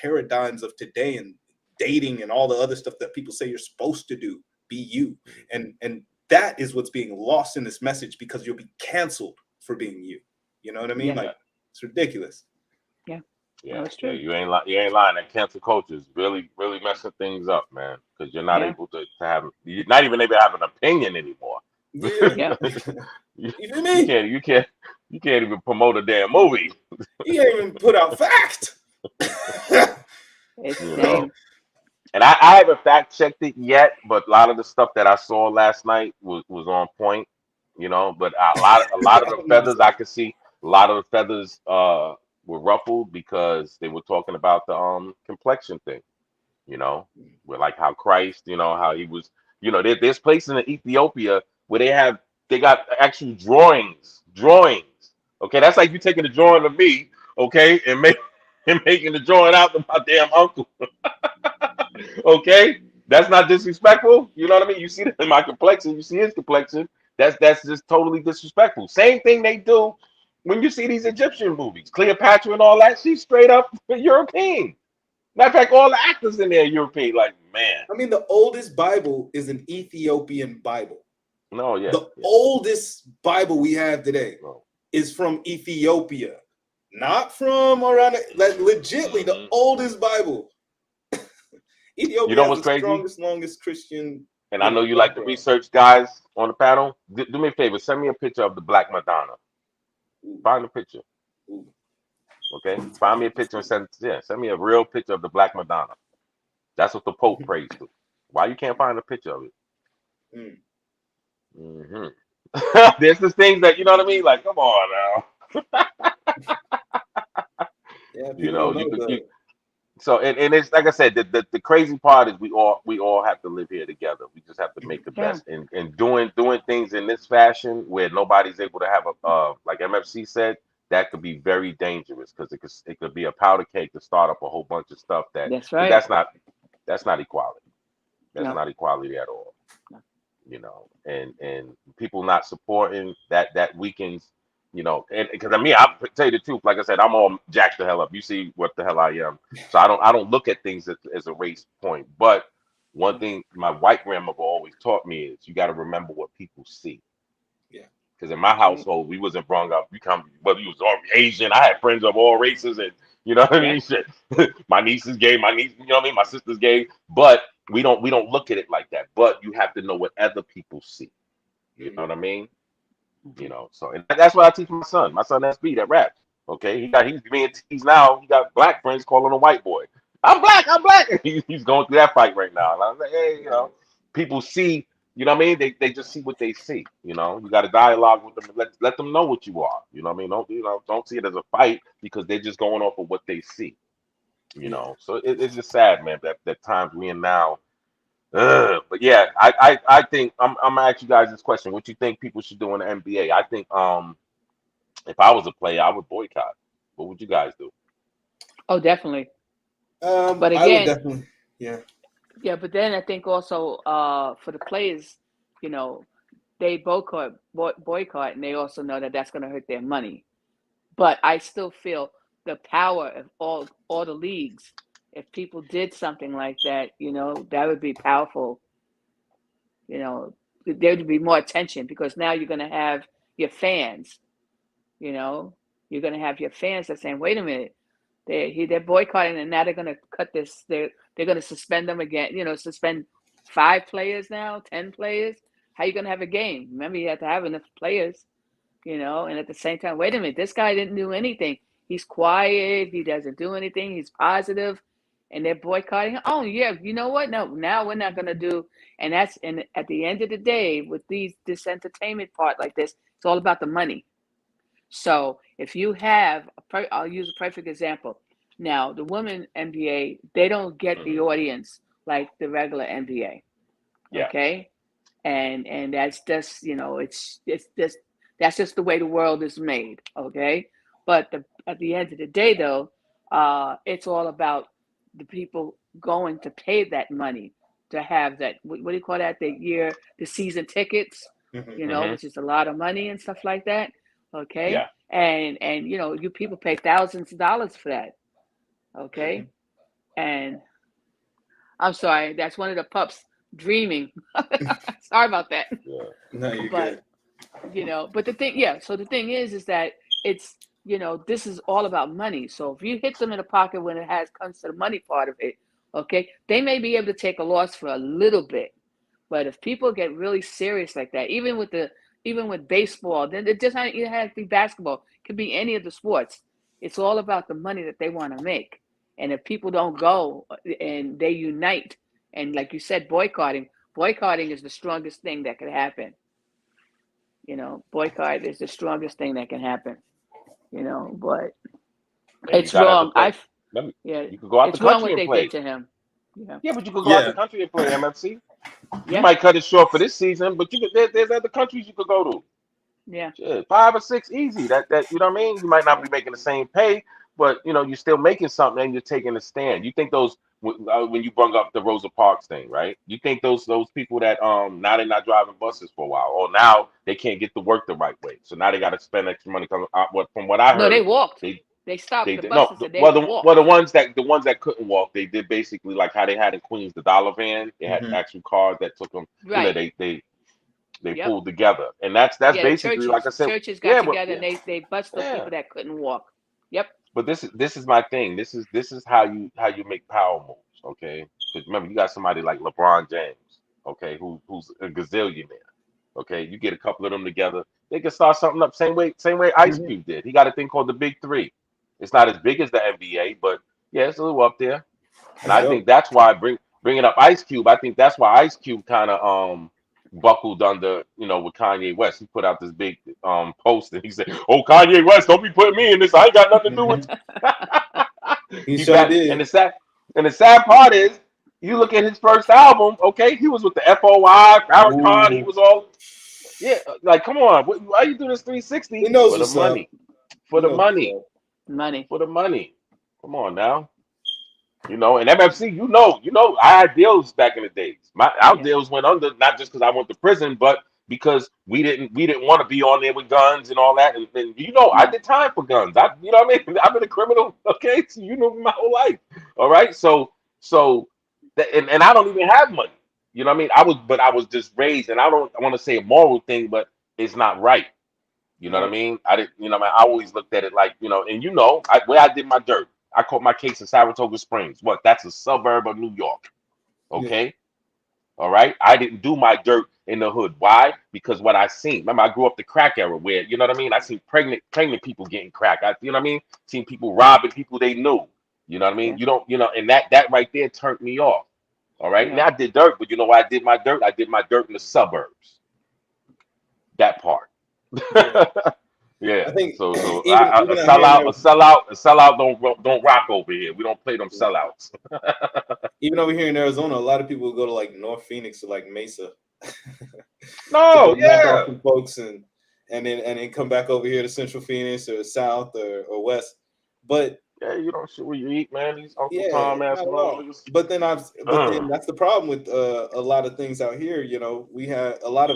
paradigms of today and dating and all the other stuff that people say you're supposed to do. Be you. And that is what's being lost in this message, because you'll be canceled for being you. You know what I mean? Like, it's ridiculous. Yeah, that's true. You ain't lying. That cancel culture is really, really messing things up, man. Because you're not able to have, you're not even able to have an opinion anymore. Yeah. You feel me? You can't even promote a damn movie. You can't even put out facts. And I haven't fact checked it yet, but a lot of the stuff that I saw last night was on point, But a lot of the feathers I could see, a lot of the feathers were ruffled because they were talking about the complexion thing, with like how Christ, how he was, there's places in Ethiopia where they got actual drawings. Okay, that's like you taking a drawing of me, okay, and making the drawing out of my damn uncle. Okay, that's not disrespectful. You know what I mean? You see that in my complexion, you see his complexion. That's just totally disrespectful. Same thing they do when you see these Egyptian movies, Cleopatra and all that. She's straight up European. Matter of fact, all the actors in there are European. Like, man. I mean, the oldest Bible is an Ethiopian Bible. No, yeah. The oldest Bible we have today is from Ethiopia, not from around. Like, legitly, the oldest Bible. Ethiopia is the strongest, longest Christian And I know you like to research, guys on the panel. Do me a favor, send me a picture of the Black Madonna. Find a picture. Okay, find me a picture and send me a real picture of the Black Madonna. That's what the Pope prays to. Why you can't find a picture of it? There's the things that you know what I mean. Like, come on now. Yeah, You people know, don't know that. so and it's like I said, the crazy part is we all have to live here together. We just have to make the best and doing things in this fashion where nobody's able to have a like MFC said, that could be very dangerous because it could be a powder keg to start up a whole bunch of stuff That's right. that's not equality. That's No. not equality at all. No. You know, and people not supporting that weakens. You know, and because I'll tell you the truth. Like I said, I'm all jacked the hell up. You see what the hell I am. So I don't look at things as a race point. But one thing my white grandmother always taught me is you got to remember what people see. Yeah. Because in my household, we wasn't brought up. Whether you was all Asian, I had friends of all races, and you know what I mean. Shit, my niece is gay. My niece, you know what I mean. My sister's gay, but we don't look at it like that. But you have to know what other people see. You know what I mean? You know, so and that's what I teach my son. My son SB that raps. Okay, he's being teased now. He got black friends calling him a white boy. I'm black. I'm black. He's going through that fight right now. And I was like, hey, you know, people see. You know what I mean? They just see what they see. You know, you got to dialogue with them. And let them know what you are. You know what I mean? Don't see it as a fight because they're just going off of what they see. You know, so it's just sad, man. That times we in now. But yeah, I think I'm gonna ask you guys this question. What you think people should do in the NBA? I think if I was a player, I would boycott. What would you guys do? Oh, definitely. But again, I would definitely, yeah. But then I think also for the players, you know, they boycott, and they also know that that's going to hurt their money. But I still feel the power of all the leagues. If people did something like that, you know, that would be powerful. You know, there would be more attention because now you're going to have your fans. You know, you're going to have your fans that saying, "Wait a minute, they're boycotting, and now they're going to cut this. They're going to suspend them again. You know, suspend 5 players now, 10 players. How you going to have a game? Remember, you have to have enough players. You know, and at the same time, wait a minute, this guy didn't do anything. He's quiet. He doesn't do anything. He's positive, and they're boycotting. Oh yeah, you know what? No, now we're not going to do. And at the end of the day, with this entertainment part like this, it's all about the money. So if you have, I'll use a perfect example. Now, the women NBA, they don't get the audience like the regular NBA. Okay, and that's just, you know, it's just that's just the way the world is made. Okay, but at the end of the day, though, it's all about the people going to pay that money to have that. What do you call that? The season tickets. You know, which is a lot of money and stuff like that. Okay. Yeah. And you know, you people pay thousands of dollars for that. Okay. And I'm sorry, that's one of the pups dreaming. Sorry about that. Yeah. No, you're good. You know, but the thing, so the thing is that it's, you know, this is all about money. So if you hit them in the pocket when it comes to the money part of it, okay, they may be able to take a loss for a little bit. But if people get really serious like that, even with baseball, then it doesn't even have to be basketball. It could be any of the sports. It's all about the money that they want to make. And if people don't go and they unite, and like you said, boycotting is the strongest thing that could happen. You know, boycott is the strongest thing that can happen. You know, but it's wrong. You could go out the country and play. Did to him. Yeah, but you could go out the country and play MFC. Yeah. You might cut it short for this season, but there's other countries you could go to. Yeah. Shit, 5 or 6 easy. That you know what I mean? You might not be making the same pay, but you know, you're still making something and you're taking a stand. You think those when you brought up the Rosa Parks thing, right? You think those people that now they're not driving buses for a while, or now they can't get to work the right way, so now they got to spend extra money. From what I heard, no, they walked. They stopped the buses. The ones that couldn't walk, they did basically like how they had in Queens the dollar van. They had actual cars that took them. Right. You know, they pulled together, and that's basically like I said. Churches got together and they bused those people that couldn't walk. Yep. But this is my thing. This is how you make power moves, okay? Because remember, you got somebody like LeBron James, okay, who's a gazillionaire. Okay, you get a couple of them together, they can start something up. Same way Ice Cube did. He got a thing called the Big Three. It's not as big as the NBA, but yeah, it's a little up there. And That's I dope. think that's why bringing up Ice Cube. I think that's why Ice Cube kind of buckled under, with Kanye West. He put out this big post and he said, "Oh, Kanye West, don't be putting me in this. I ain't got nothing to do with." He He sure back, did. and the sad part is, you look at his first album. Okay, he was with the FOI, Farrakhan. He Ooh. was all, yeah. Like, come on, why you do this He 360 knows for the what's up. money? For He the knows what's money, up. Money. for the money. Come on now. And MFC, I had deals back in the days. Our Yeah. deals went under not just because I went to prison, but because we didn't want to be on there with guns and all that. And I Yeah. did time for guns. What I mean? I've been a criminal, okay? So my whole life. All right. And I don't even have money. You know what I mean? I was just raised, and I want to say a moral thing, but it's not right. You know what I Right. mean? I didn't, man, I always looked at it like, and where I did my dirt. I caught my case in Saratoga Springs. What? That's a suburb of New York. Yeah. Okay. All right. I didn't do my dirt in the hood. Why? Because what I seen. Remember, I grew up the crack era where, you know what I mean? I seen pregnant people getting crack. You know what I mean? Seen people robbing people they knew. You know what I mean? Yeah. You don't, and that right there turned me off. All right. Yeah. Now I did dirt, but you know why I did my dirt? I did my dirt in the suburbs. That part. Yeah. Yeah. I think So even a out here in sellout, don't rock over here. We don't play them sellouts. even over here in Arizona, a lot of people go to like North Phoenix or like Mesa to No, go knock off yeah. some folks and then come back over here to Central Phoenix or South or West. But Yeah, you don't shit where you eat, man. These Uncle yeah, Tom ass not at all. motherfuckers. But then that's the problem with a lot of things out here. We have a lot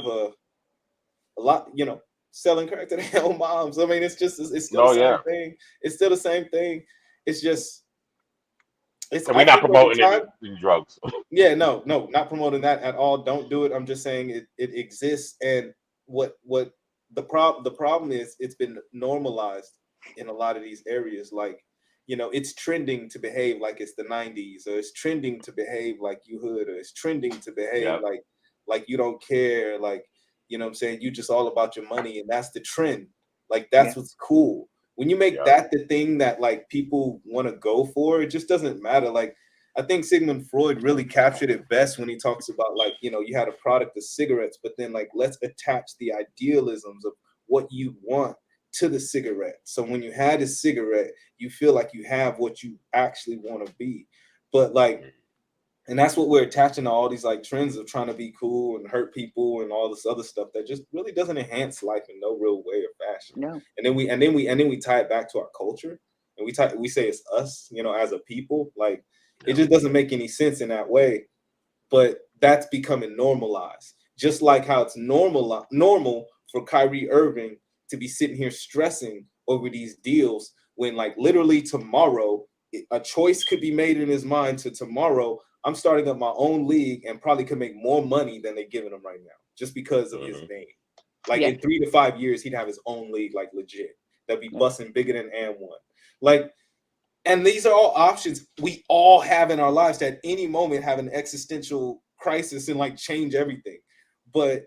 selling crack to their own moms. I mean, it's still the No, same yeah. thing. It's still the same thing. It's just And we're I not think over promoting time. any drugs. Yeah, no, not promoting that at all. Don't do it. I'm just saying it exists, and what the problem is, it's been normalized in a lot of these areas. Like, it's trending to behave like it's the 90s, or it's trending to behave like you hood, or it's trending to behave Yep. like you don't care, like, what I'm saying, you just all about your money, and that's the trend. Like, Yeah. that's what's cool. When you make Yep. that the thing that like people want to go for, it just doesn't matter. Like, I think Sigmund Freud really captured it best when he talks about, like, you had a product of cigarettes, but then, like, let's attach the idealisms of what you want to the cigarette. So when you had a cigarette, you feel like you have what you actually want to be. But like, and that's what we're attaching to all these like trends of trying to be cool and hurt people and all this other stuff that just really doesn't enhance life in no real way or fashion. No. And then we tie it back to our culture, and we say it's us, as a people. Like, it Yep. just doesn't make any sense in that way. But that's becoming normalized. Just like how it's normal for Kyrie Irving to be sitting here stressing over these deals when, like, literally tomorrow a choice could be made in his mind to tomorrow, I'm starting up my own league and probably could make more money than they're giving him right now just because of his Mhm. name. Like, Yeah. in 3 to 5 years, he'd have his own league, like, legit. That'd be Yeah. busting bigger than And1. Like, and these are all options we all have in our lives to at any moment have an existential crisis and like change everything. But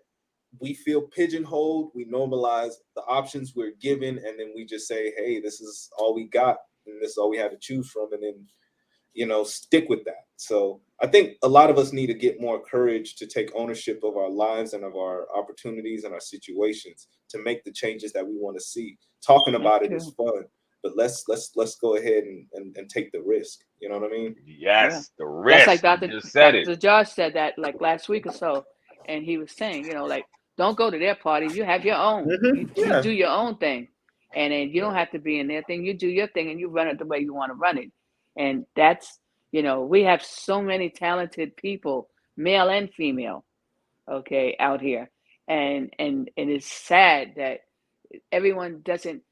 we feel pigeonholed, we normalize the options we're given, and then we just say, hey, this is all we got, and this is all we have to choose from, and then stick with that. So I think a lot of us need to get more courage to take ownership of our lives and of our opportunities and our situations to make the changes that we want to see. Talking about it is fun, but let's go ahead and take the risk. You know what I mean? Yeah. Yes, the That's like risk. You just said it. Dr. Josh said that like last week or so, and he was saying, like, don't go to their parties. You have your own. You Yeah. do your own thing, and then you don't have to be in their thing. You do your thing, and you run it the way you want to run it. And that's, we have so many talented people, male and female, okay, out here, and it's sad that everyone doesn't,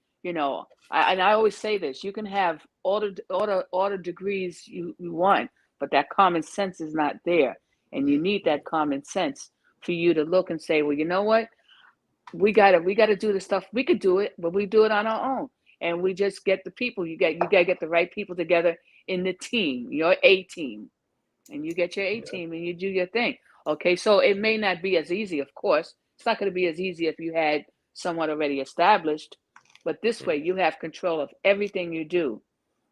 I always say this: you can have all the degrees you want, but that common sense is not there, and you need that common sense for you to look and say, well, you know what, we gotta do the stuff. We could do it, but we do it on our own, and we just get the people. You gotta get the right people together in the team, your A team, and you get your A team and you do your thing. Okay, so it may not be as easy, of course. It's not going to be as easy if you had someone already established, but this way you have control of everything you do.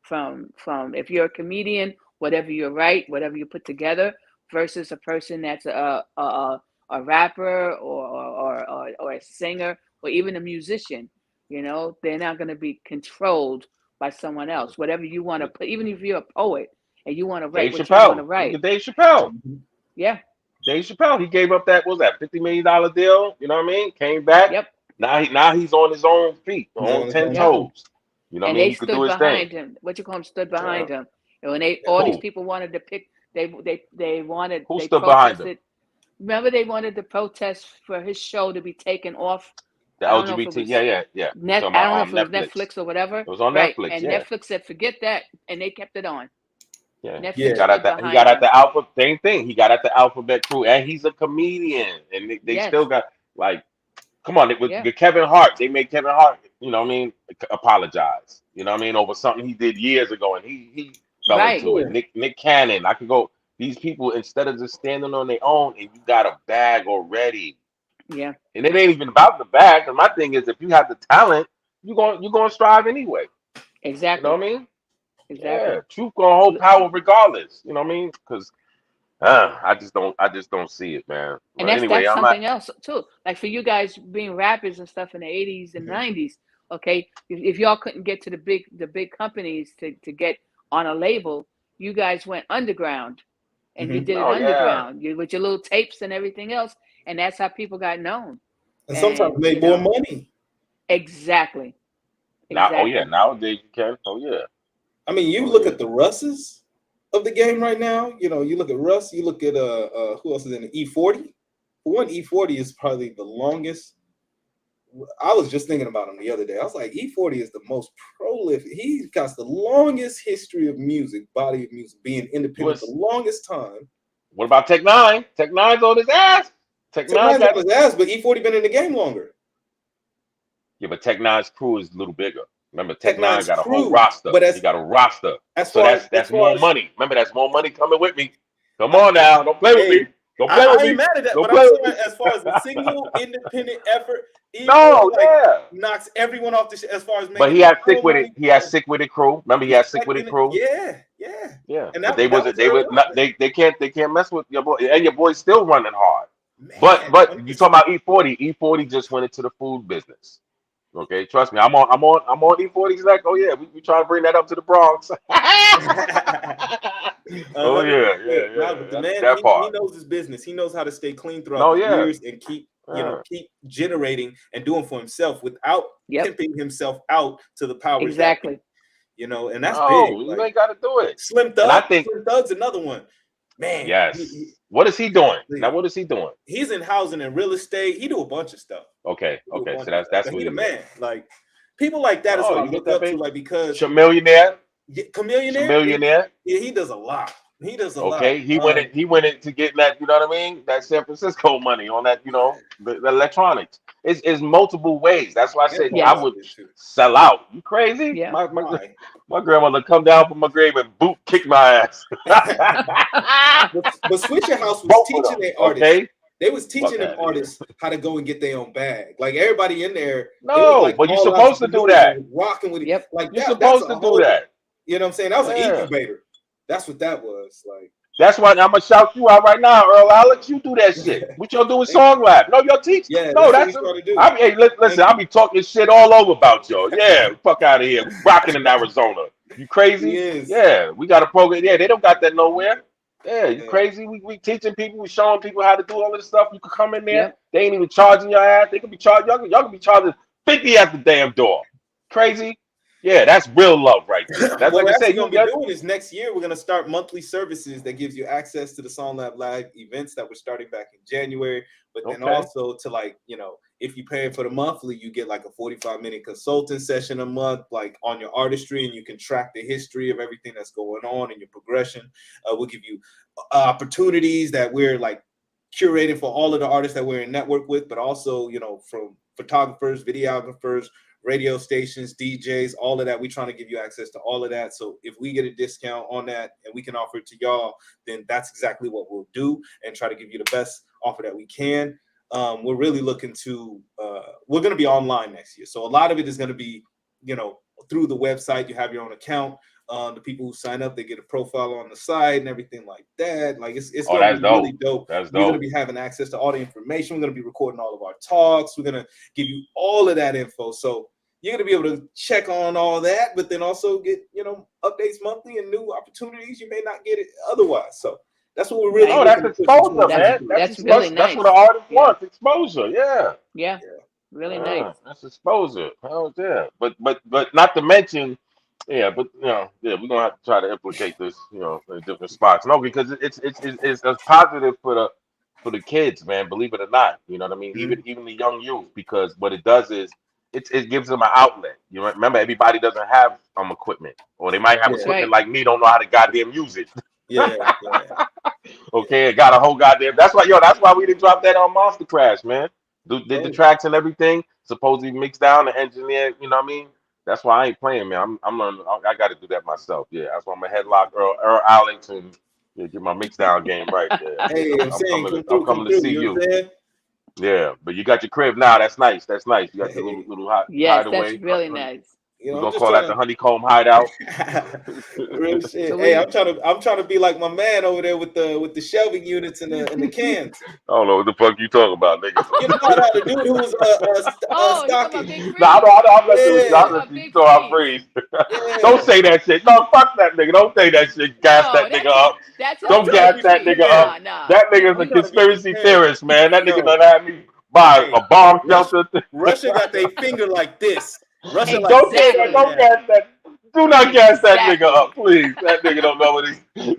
From if you're a comedian, whatever you write, whatever you put together, versus a person that's a rapper or a singer or even a musician. You know, they're not going to be controlled by someone else. Whatever you want to put, even if you're a poet and you want to write Dave what you want to Chappelle. Look write. at Dave Chappelle. Yeah. Dave Chappelle, he gave up that, what was that, $50 million deal? You know what I mean? Came back. Yep. Now he's on his own feet, on 10 Yep. toes. You know what I And mean? they He could do stood his thing. behind him. What you call them stood behind Yeah. him. And when all these Who? people wanted to pick, they wanted, Who they stood behind him? protested. Remember, they wanted to protest for his show to be taken off. The I don't know if it LGBT. was Yeah. You I talking don't about know if it was Netflix. Netflix or whatever. It was on Right. Netflix, And yeah. Netflix said, forget that. And they kept it on. Yeah. Netflix He got stood behind he got at him. the Alpha, same thing. He got at the Alphabet Crew, and he's a comedian. And they Yes. still got, like, come on, with Yeah. Kevin Hart, they made Kevin Hart, you know what I mean, apologize. You know what I mean, over something he did years ago, and he fell Right. into it. Nick Cannon, I could go. These people, instead of just standing on their own, and you got a bag already. Yeah. And it ain't even about the bag. And my thing is, if you have the talent, you're gonna strive anyway. Exactly. You know what I mean? Exactly. Yeah, truth gonna hold power regardless. You know what I mean? Because I just don't see it, man. And But anyway, that's I'm not. something else too. Like for you guys being rappers and stuff in the 80s and 90s, okay, if y'all couldn't get to the big companies to get on a label, you guys went underground and you did it Oh yeah. underground, with your little tapes and everything else, and that's how people got known. And sometimes And made more money. Exactly. Now, oh yeah, nowadays you can. Oh yeah. I mean, you look at the Russes of the game right now. You know, you look at Russ. You look at who else is in the E40? For one, E40 is probably the longest. I was just thinking about him the other day. I was like, E40 is the most prolific. He's got the longest history of music, body of music, being independent the longest time. What about Tech Nine? Tech Nine's on his ass. Tech Nine's on his ass, but E40 been in the game longer. Yeah, but Tech Nine's crew is a little bigger. Remember, Tech Nine got a whole roster. But he got a roster. So that's more money. Remember, that's more money coming with me. Come on now, don't play with me. Don't play with me. I ain't mad at that, but I'm saying as far as a single independent effort, knocks everyone off the shit as far as making. But he had Sick With It. He had Sick With It crew. Remember, he had Sick With It crew. Yeah. And they can't mess with your boy, and your boy's still running hard. Man, but you talking about E40? E40 just went into the food business. Okay, trust me. I'm on E40. He's like, oh yeah, we trying to bring that up to the Bronx. Oh yeah. But the man, he knows his business. He knows how to stay clean throughout the years and keep generating and doing for himself without pimping himself out to the powers. Exactly. You know, and that's big. You ain't got to do it. Slim Thug. Slim Thug's another one. Man. Yes. What is he doing? Now, what is he doing? He's in housing and real estate. He do a bunch of stuff. Okay. So that's what he's the man. Like people like that is what I look up to. Like because Chamillionaire. Chamillionaire. Yeah, he does a lot. He does a lot. Okay, he went in to get that, you know what I mean? That San Francisco money on that, you know, the electronics. It's multiple ways. That's why I said I would sell out. You crazy? Yeah. My grandmother come down from my grave and kick my ass. but Switcher House was teaching their artists. Okay? They was teaching them artists how to go and get their own bag. Like everybody in there. No, but you're supposed to do that. Rocking with it. Yep. Like you're supposed to do that. You know what I'm saying? That was an incubator. That's what that was like. That's why I'm gonna shout you out right now, Earl Alex. You do that shit. What y'all doing Song Lab? No, y'all teach. Yeah, no, that's what hey, listen. I'll be talking shit all over about y'all. Yeah, fuck out of here. We rocking in Arizona. You crazy? Yeah, we got a program. Yeah, they don't got that nowhere. Yeah, you crazy? We teaching people, we showing people how to do all this stuff. You can come in there. Yep. They ain't even charging your ass. They could be charging y'all can be charging 50 at the damn door. Crazy? Yeah, that's real love right there. That's what like I said. We're gonna be doing is next year we're gonna start monthly services that gives you access to the Song Lab Live events that we're starting back in January. But then also to like, you know, if you pay for the monthly, you get like a 45-minute consulting session a month, like on your artistry, and you can track the history of everything that's going on and your progression. We'll give you opportunities that we're like curating for all of the artists that we're in network with, but also, you know, from photographers, videographers, radio stations, DJs, all of that. We're trying to give you access to all of that. So if we get a discount on that and we can offer it to y'all, then that's exactly what we'll do and try to give you the best offer that we can. We're really looking to, we're going to be online next year. So a lot of it is going to be, through the website. You have your own account. The people who sign up, they get a profile on the side and everything like that. Like it's going to be really dope. We're going to be having access to all the information. We're going to be recording all of our talks. We're going to give you all of that info. So you're going to be able to check on all that, but then also get, updates monthly and new opportunities. You may not get it otherwise. So that's what we're really. Oh, that's exposure, man. That's really nice. That's what an artist wants. Exposure. Yeah. Really nice. That's exposure. Oh yeah. But not to mention, we're gonna have to try to implicate this, in different spots. No, because it's positive for the kids, man. Believe it or not, you know what I mean. Mm-hmm. Even the young youth, because what it does is it gives them an outlet. You remember, everybody doesn't have equipment, or they might have equipment like me, don't know how to goddamn use it. Yeah. Okay, it got a whole goddamn. That's why we didn't drop that on Monster Crash, man. Did the tracks and everything supposedly mixed down and engineered. You know what I mean? That's why I ain't playing, man. I'm learning. I got to do that myself. Yeah, that's why I'm a headlock Earl Alex and get my mix down game right there. Hey, I'm coming to see you. Yeah, but you got your crib now. That's nice. You got your little hideaway. Yes, that's really nice. We're gonna call that the honeycomb hideout. Real shit. So hey, I'm trying to be like my man over there with the shelving units and the cans. I don't know what the fuck you talking about, nigga. You know how the dude who was stocking. I'm letting you throw out freeze. Don't say that shit. No, fuck that nigga. Don't say that shit. Gas that nigga up. Don't gas that nigga up. That nigga's a conspiracy theorist, man. That nigga done had me buy a bomb shelter. Russia got their finger like this. Russia don't gas that. Do not gas that nigga up, please. That nigga don't know what he's. They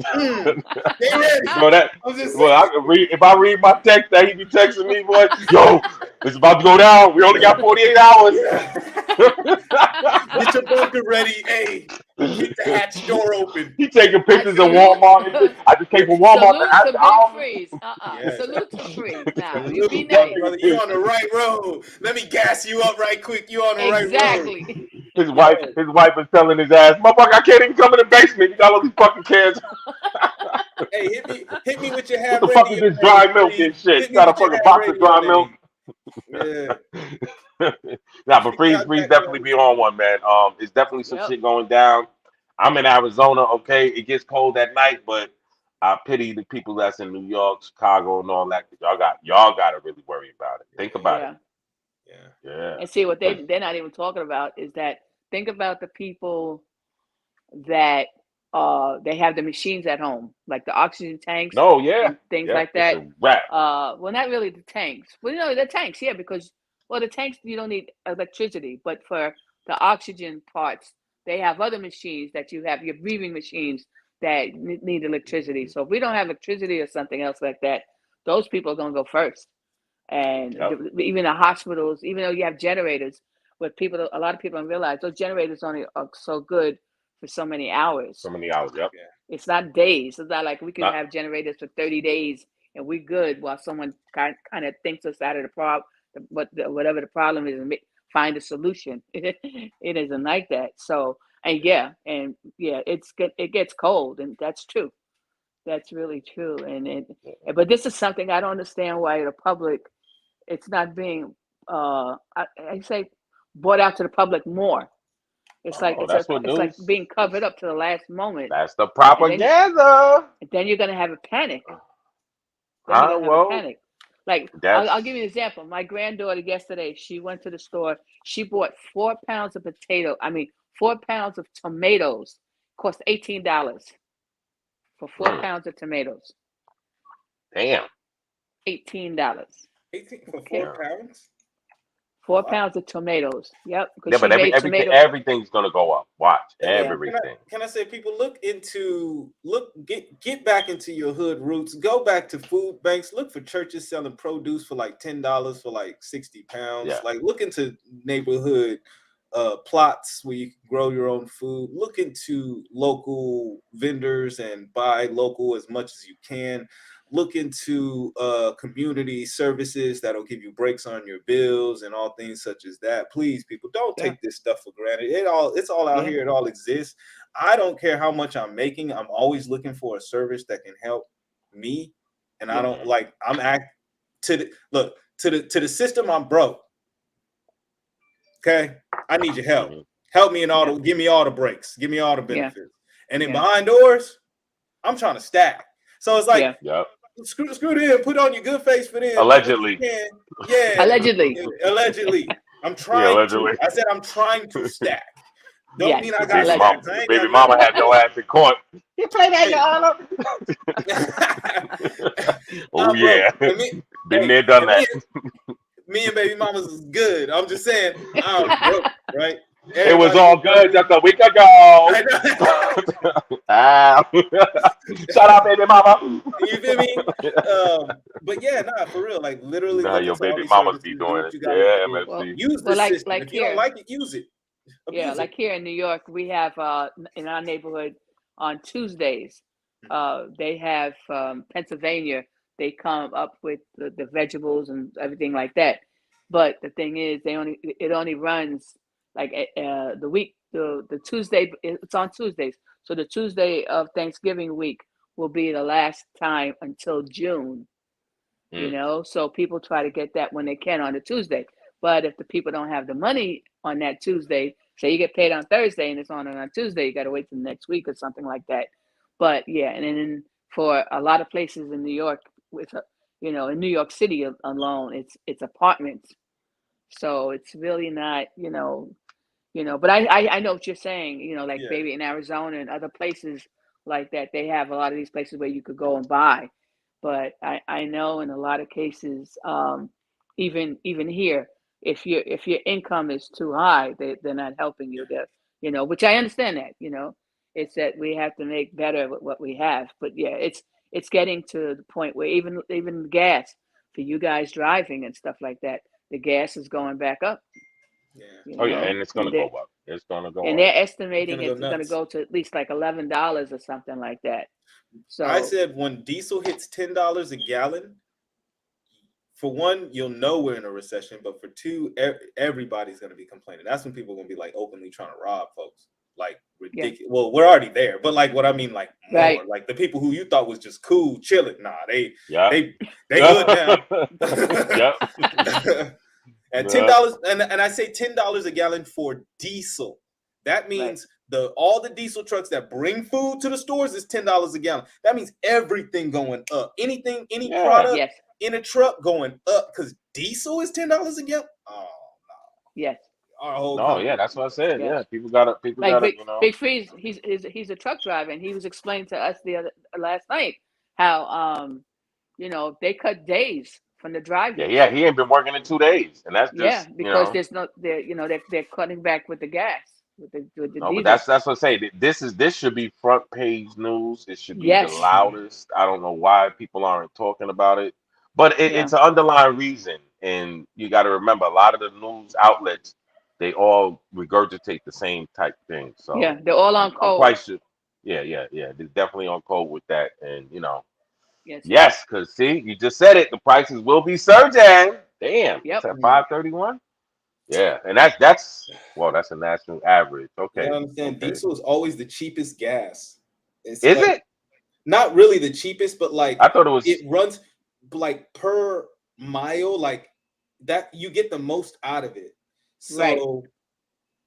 ready. I can read. If I read my text that he be texting me, boy, yo, it's about to go down. We only got 48 hours. Get your bunker ready. Hey, keep the hatch door open. He taking pictures of Walmart. I just came from Walmart. Salute to Freeze. Now, you be nice. Brother, you on the right road. Let me gas you up right quick. You on the right road. Exactly. His wife is telling his ass, motherfucker, I can't even come in the basement. You got all these fucking cans. Hey, hit me with your hand. What the fuck is this dry milk and shit? You got a fucking box of dry milk. Yeah. But Freeze definitely be on one, man. It's definitely some shit going down. I'm in Arizona, okay? It gets cold at night, but I pity the people that's in New York, Chicago, and all that. Y'all got to really worry about it. Think about it. Yeah. And see what they're not even talking about is that think about the people that they have the machines at home, like the oxygen tanks. And things like that. Well, not really the tanks. Well, the tanks, because the tanks you don't need electricity, but for the oxygen parts, they have other machines that you have, your breathing machines that need electricity. So if we don't have electricity or something else like that, those people are going to go first. And even the hospitals, even though you have generators, but a lot of people don't realize those generators only are so good for so many hours. It's not days. It's not like we can have generators for 30 days and we're good while someone kind of thinks us out of the problem, whatever the problem is, and find a solution. It isn't like that. So, it gets cold, and that's true. That's really true. But this is something I don't understand why the public, it's not being, I say, brought out to the public more. It's like like being covered up to the last moment. That's the propaganda. And then you're gonna have a panic. Like I'll give you an example. My granddaughter yesterday, she went to the store. She bought 4 pounds of 4 pounds of tomatoes. Cost $18 for 4 pounds of tomatoes. Damn. $18. 18 for 4 pounds? 4 pounds of tomatoes. Yep. But everything's gonna go up. Watch everything. Can I say, people, get back into your hood roots. Go back to food banks. Look for churches selling produce for like $10 for like 60 pounds. Like look into neighborhood plots where you can grow your own food. Look into local vendors and buy local as much as you can. Look into community services that'll give you breaks on your bills and all things such as that. Please, people, don't take this stuff for granted. It's all out here. It all exists. I don't care how much I'm making. I'm always looking for a service that can help me. And I don't like. To the system. I'm broke. Okay, I need your help. Help me in all give me all the breaks. Give me all the benefits. And then behind doors, I'm trying to stack. So it's like, screw them. Put on your good face for them. Allegedly. Yeah. Allegedly. I'm trying to. I said I'm trying to stack. Don't mean I got baby mama had your ass in court. You play that, y'all. Oh yeah. Been there, done that. Me and baby mamas is good. I'm just saying, I'm broke, right? It was all good just a week ago. Shout out, baby mama. You feel me? But yeah, for real. Like literally, your baby mamas be doing it. Yeah, MFC. Use the system. If you don't like it, use it. Like here in New York, we have in our neighborhood on Tuesdays, they have Pennsylvania. They come up with the vegetables and everything like that. But the thing is, it only runs like the Tuesday. It's on Tuesdays. So the Tuesday of Thanksgiving week will be the last time until June. You know, so people try to get that when they can on a Tuesday. But if the people don't have the money on that Tuesday, say you get paid on Thursday and it's on Tuesday, you got to wait till the next week or something like that. But and then for a lot of places in New York, in New York City alone, it's apartments, so it's really not, But I know what you're saying, like maybe in Arizona and other places like that, they have a lot of these places where you could go and buy. But I know in a lot of cases, even here, if your income is too high, they're not helping you there, which I understand that, it's that we have to make better with what we have. But it's getting to the point where even gas for you guys driving and stuff like that, the gas is going back up. And it's going to go up. It's going to go up. And they're estimating it's going to go to at least like $11 or something like that. So I said when diesel hits $10 a gallon, for one, you'll know we're in a recession, but for two, everybody's going to be complaining. That's when people are going to be like openly trying to rob folks. Like ridiculous. Yeah. Well, we're already there, but like what I mean, like more, right. Like the people who you thought was just cool, chilling. Nah, they good now. At $10, and I say $10 a gallon for diesel. That means all the diesel trucks that bring food to the stores is $10 a gallon. That means everything going up. Any product in a truck going up because diesel is $10 a gallon. Oh no. Yes. That's what I said. Yeah, people gotta, Big Freeze, he's a truck driver, and he was explaining to us last night how they cut days from the drivers. Yeah, he ain't been working in 2 days, and that's just because there's no, they're cutting back with the gas. With the diesel. But that's what I say. This should be front page news. It should be the loudest. I don't know why people aren't talking about it, but it's an underlying reason, and you got to remember a lot of the news outlets, they all regurgitate the same type thing. So they're all on code. I'm quite sure. Yeah. They're definitely on code with that, and yes, because see, you just said it. The prices will be surging. Damn, it's at 531. Yeah, and that's a national average. Okay, you understand? Okay. Diesel is always the cheapest gas. Is it? Not really the cheapest, but like I thought it was. It runs like per mile, like that. You get the most out of it. So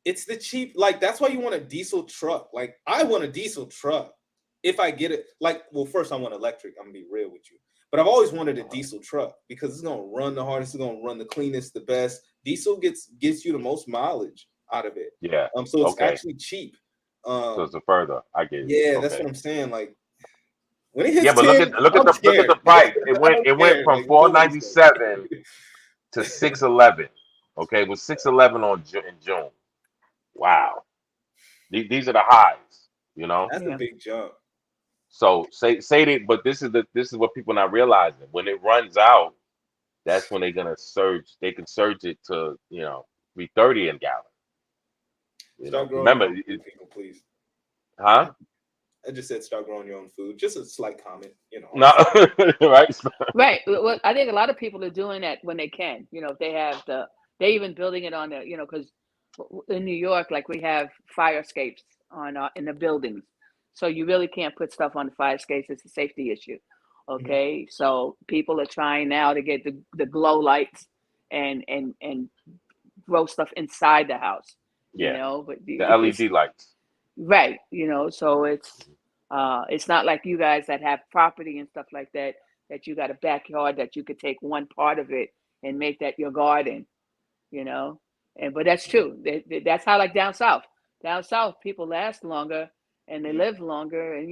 it's the cheap. Like that's why you want a diesel truck. Like I want a diesel truck if I get it. Like, well, first I want electric. I'm gonna be real with you. But I've always wanted a diesel truck because it's gonna run the hardest, it's gonna run the cleanest, the best. Diesel gets you the most mileage out of it. Yeah. So it's actually cheap. So it's a further. I get it. Yeah, that's what I'm saying. Like when it hits but 10, look at the price. It went from $4.97 to $6.11. Okay, it was $6.11 in June. Wow. These are the highs. That's a big jump. So say that, but this is what people not realizing. When it runs out, that's when they're gonna surge. They can surge it to $3.30 a gallon. Start growing remember, your own food, people, please. huh? I just said start growing your own food. Just a slight comment, No, right? Right. Well, I think a lot of people are doing that when they can. If they have they even building it on because in New York, like we have fire escapes on in the buildings, so you really can't put stuff on the fire escapes. It's a safety issue. Okay, so people are trying now to get the glow lights and grow stuff inside the house. Yeah, But the it's LED lights. right. So it's not like you guys that have property and stuff like that you got a backyard that you could take one part of it and make that your garden. But that's true. That's how, like down south people last longer and they live longer, and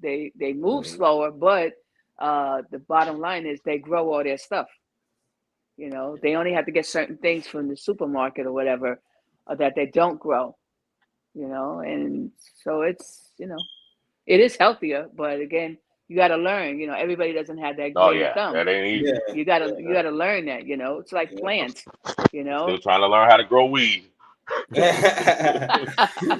they move slower, but the bottom line is they grow all their stuff. They only have to get certain things from the supermarket or whatever that they don't grow. And so it's it is healthier, but again, you got to learn. Everybody doesn't have that Oh green yeah, thumb. that ain't easy. You gotta learn that. It's like plants. Still trying to learn how to grow weed. Yeah,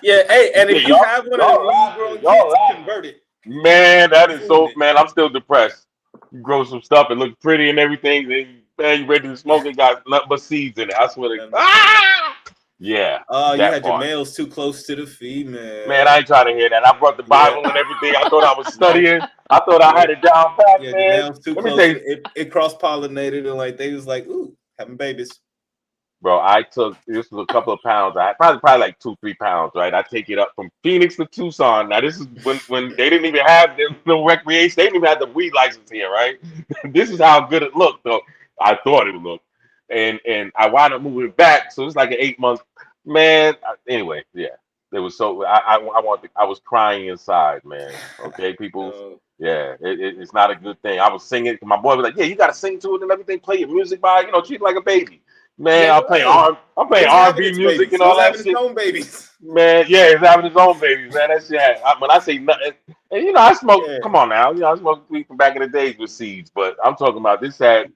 hey, and if you have one of the weed growing kits, convert it. Man, that is so. Man, I'm still depressed. You grow some stuff, it looks pretty and everything, then man, you ready to smoke it, got nothing but seeds in it. I swear to yeah. Oh, you had part. your males too close to the female. Man, I ain't trying to hear that. I brought the Bible and everything. I thought I was studying. I thought I had it down pat, yeah, man. the males too close. It cross pollinated, and like they was like, ooh, having babies. Bro, I took this was a couple of pounds. I probably like 2-3 pounds, right? I take it up from Phoenix to Tucson. Now this is when they didn't even have no recreation. They didn't even have the weed license here, right? This is how good it looked, though. I thought it would look, and I wound up moving back. So it's like an 8 month. Man, anyway, yeah, it was so. I was crying inside, man. Okay, people. Yeah, it's not a good thing. I was singing. My boy was like, "Yeah, you got to sing to it and everything. Play your music by, treat it like a baby." Man, Yeah, I'm playing R&B music and all that shit. His own babies. Man, yeah, he's having his own babies, man. That shit. When I say nothing, and I smoke. Yeah. Come on now, I smoked weed from back in the days with seeds, but I'm talking about this had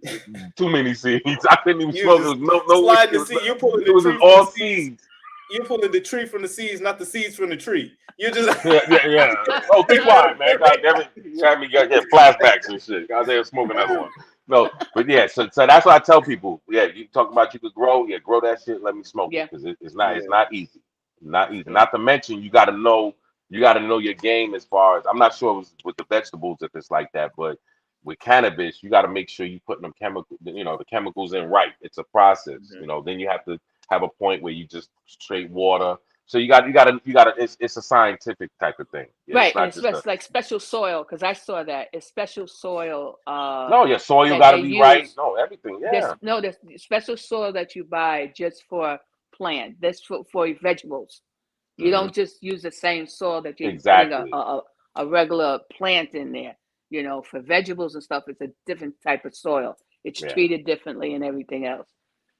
too many seeds. I couldn't even smoke. It was no sliding the seed. You're pulling the tree all seeds. You're pulling the tree from the seeds, not the seeds from the tree. You're just yeah. Oh, be quiet, man. God damn it, you had me get flashbacks and shit. I was there smoking that one. No, but yeah, so that's what I tell people. Yeah, you talk about you could grow, grow that shit. Let me smoke it because it's not easy, not easy. Not to mention you got to know your game as far as I'm not sure with the vegetables if it's like that, but with cannabis you got to make sure you putting them the chemicals in right. It's a process, Then you have to have a point where you just straight water. So you got to. It's a scientific type of thing, right? And it's like special soil because I saw that it's special soil. No, your soil got to be right. No, everything. Yeah. There's special soil that you buy just for plant. That's for vegetables. You don't just use the same soil that you're putting a regular plant in there. For vegetables and stuff, it's a different type of soil. It's treated differently and everything else.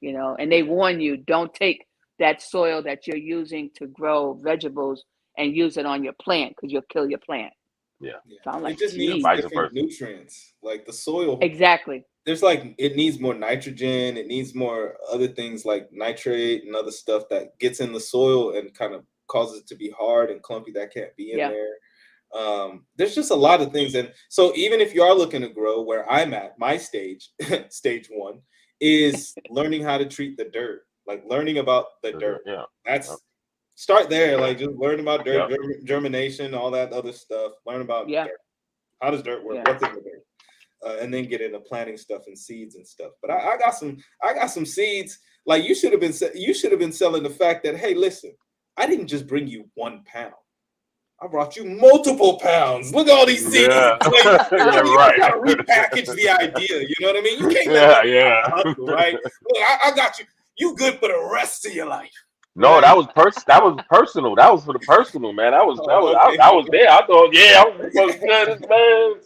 And they warn you, don't take that soil that you're using to grow vegetables and use it on your plant because you'll kill your plant. Yeah. So I'm like, it just needs different nutrients. Like the soil. Exactly. There's it needs more nitrogen. It needs more other things like nitrate and other stuff that gets in the soil and kind of causes it to be hard and clumpy that can't be in there. There's just a lot of things. And so even if you are looking to grow where I'm at, my stage 1 is learning how to treat the dirt. Like learning about the dirt. Yeah. That's start there. Like just learn about dirt, germination, all that other stuff. Learn about dirt. How does dirt work? What's in the dirt? And then get into planting stuff and seeds and stuff. But I got some seeds. Like you should have been selling the fact that, hey, listen, I didn't just bring you 1 pound. I brought you multiple pounds. Look at all these seeds. Yeah. Like, right. You gotta repackage the idea. You know what I mean? You can't hustle, right? Look, I got you. You good for the rest of your life. No, that was personal. That was for the personal, man. I was there. I thought, I was good, man.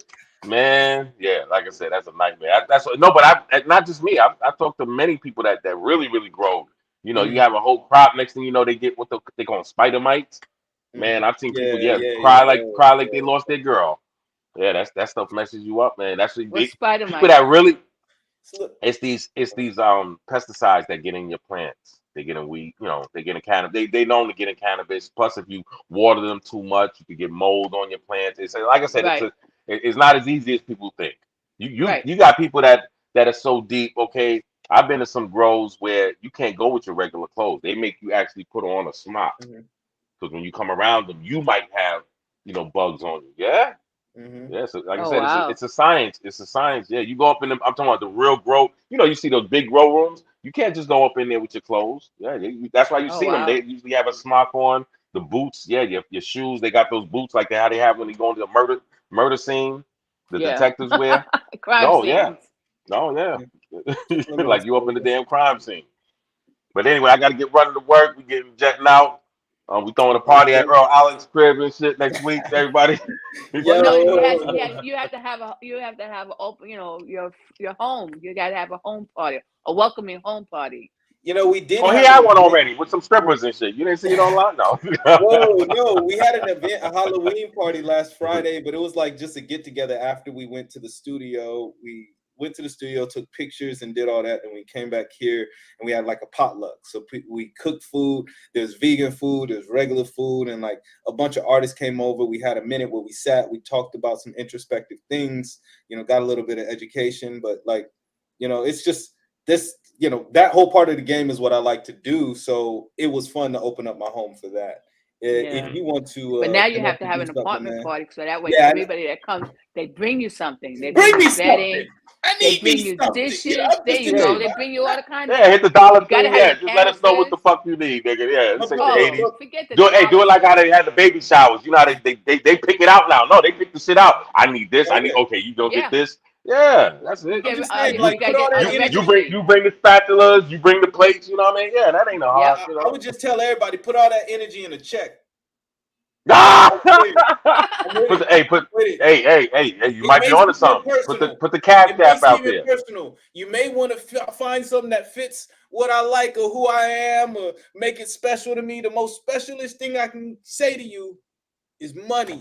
Man, yeah, like I said, that's a nightmare. But not just me. I talked to many people that really, really grow. You have a whole crop. Next thing you know, they get what they call spider mites. Man, I've seen people cry like they lost their girl. Yeah, that stuff messes you up, man. That's what spider people that really. It's these pesticides that get in your plants. They get in weed, they get in cannabis. They known to get in cannabis. Plus, if you water them too much, you could get mold on your plants. It's like I said, it's not as easy as people think. You got people that are so deep. Okay, I've been to some grows where you can't go with your regular clothes. They make you actually put on a smock because when you come around them, you might have bugs on you. Yeah. Yeah, so like I said, it's a science. It's a science. Yeah, you go up in them. I'm talking about the real grow. You see those big grow rooms. You can't just go up in there with your clothes. Yeah, that's why you see them. They usually have a smock on, the boots. Yeah, your shoes. They got those boots like how they have when they go into the murder scene. The detectives wear. Crime scenes. Like you up in the damn crime scene. But anyway, I got to get running to work. We getting jetting out. We throwing a party at Earl Allen's crib and shit next week. Everybody. Well, no, you have to have open, your home. You got to have a home party, a welcoming home party. We did. Oh, he had one already with some strippers and shit. You didn't see it online, no? Whoa, no. We had an event, a Halloween party last Friday, but it was like just a get together after we went to the studio. We went to the studio, took pictures, and did all that. And we came back here, and we had like a potluck. So we cooked food. There's vegan food, there's regular food, and like a bunch of artists came over. We had a minute where we sat, we talked about some introspective things. Got a little bit of education, but like, it's just this. That whole part of the game is what I like to do. So it was fun to open up my home for that. If you want to, but now you have to have an apartment party, so that way everybody that comes, they bring you something. They bring you something. They bring you dishes. There you go. They bring you all the kind of. Yeah, hit the dollar thing. Yeah, just let us know what the fuck you need, nigga. Yeah, it's 80s. Do it like how they had the baby showers. You know how they pick it out now. No, they pick the shit out. I need this. I need. Okay, you go get this. Yeah, that's it. I'm just saying, like, you bring the spatulas, you bring the plates. You know what I mean? Yeah, that ain't no hard. I would just tell everybody, put all that energy in a check. Hey, you might be onto something. Put the cash app out there. Personal. You may want to find something that fits what I like or who I am, or make it special to me. The most specialist thing I can say to you is money.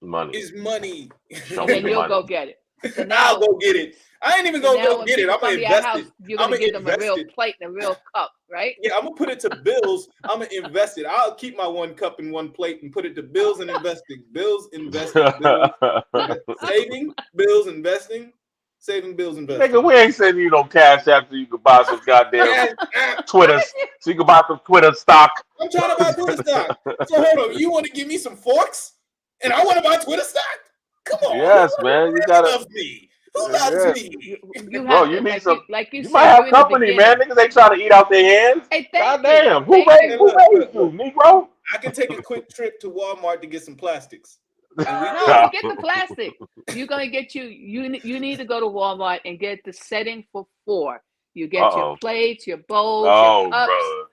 Money is money. And then you'll go get it. So now, I'll go get it. I ain't even gonna go get it. I'm gonna invest it. You're gonna give them a real plate and a real cup, right? Yeah, I'm gonna put it to bills. I'm gonna invest it. I'll keep my one cup and one plate and put it to bills and investing. Bills, investing, bills. Saving, bills, investing. Saving, bills, investing. Nigga, we ain't sending you no cash after you can buy some goddamn Twitter. So you can buy some Twitter stock. I'm trying to buy Twitter stock. So hold on, you want to give me some forks? And I want to buy Twitter stock? Come on. Yes, man. You gotta love me. Who loves me? You need some. You might have company, man. Niggas ain't trying to eat out their hands. Hey, goddamn. Who raised you, Negro? I can take a quick trip to Walmart to get some plastics. No, forget the plastic. You're gonna get you need to go to Walmart and get the setting for 4. You get your plates, your bowls, your cups. Bro.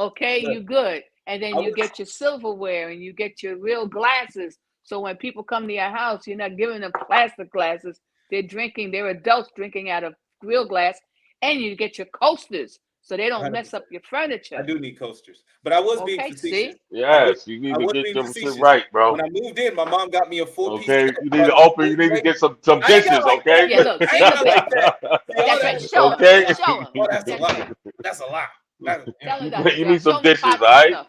Okay, you good. And then you get your silverware and you get your real glasses. So when people come to your house, you're not giving them plastic glasses. They're adults drinking out of real glass, and you get your coasters so they don't mess up your furniture. I do need coasters, but I was being facetious. Yes, you need to get them shit right, bro. When I moved in, my mom got me a 4-piece. Okay, you need to open. You need to get some dishes. Okay. Yeah, look, that's right. Show them. Oh, that's a lot. That's a lot. You need some dishes, all right?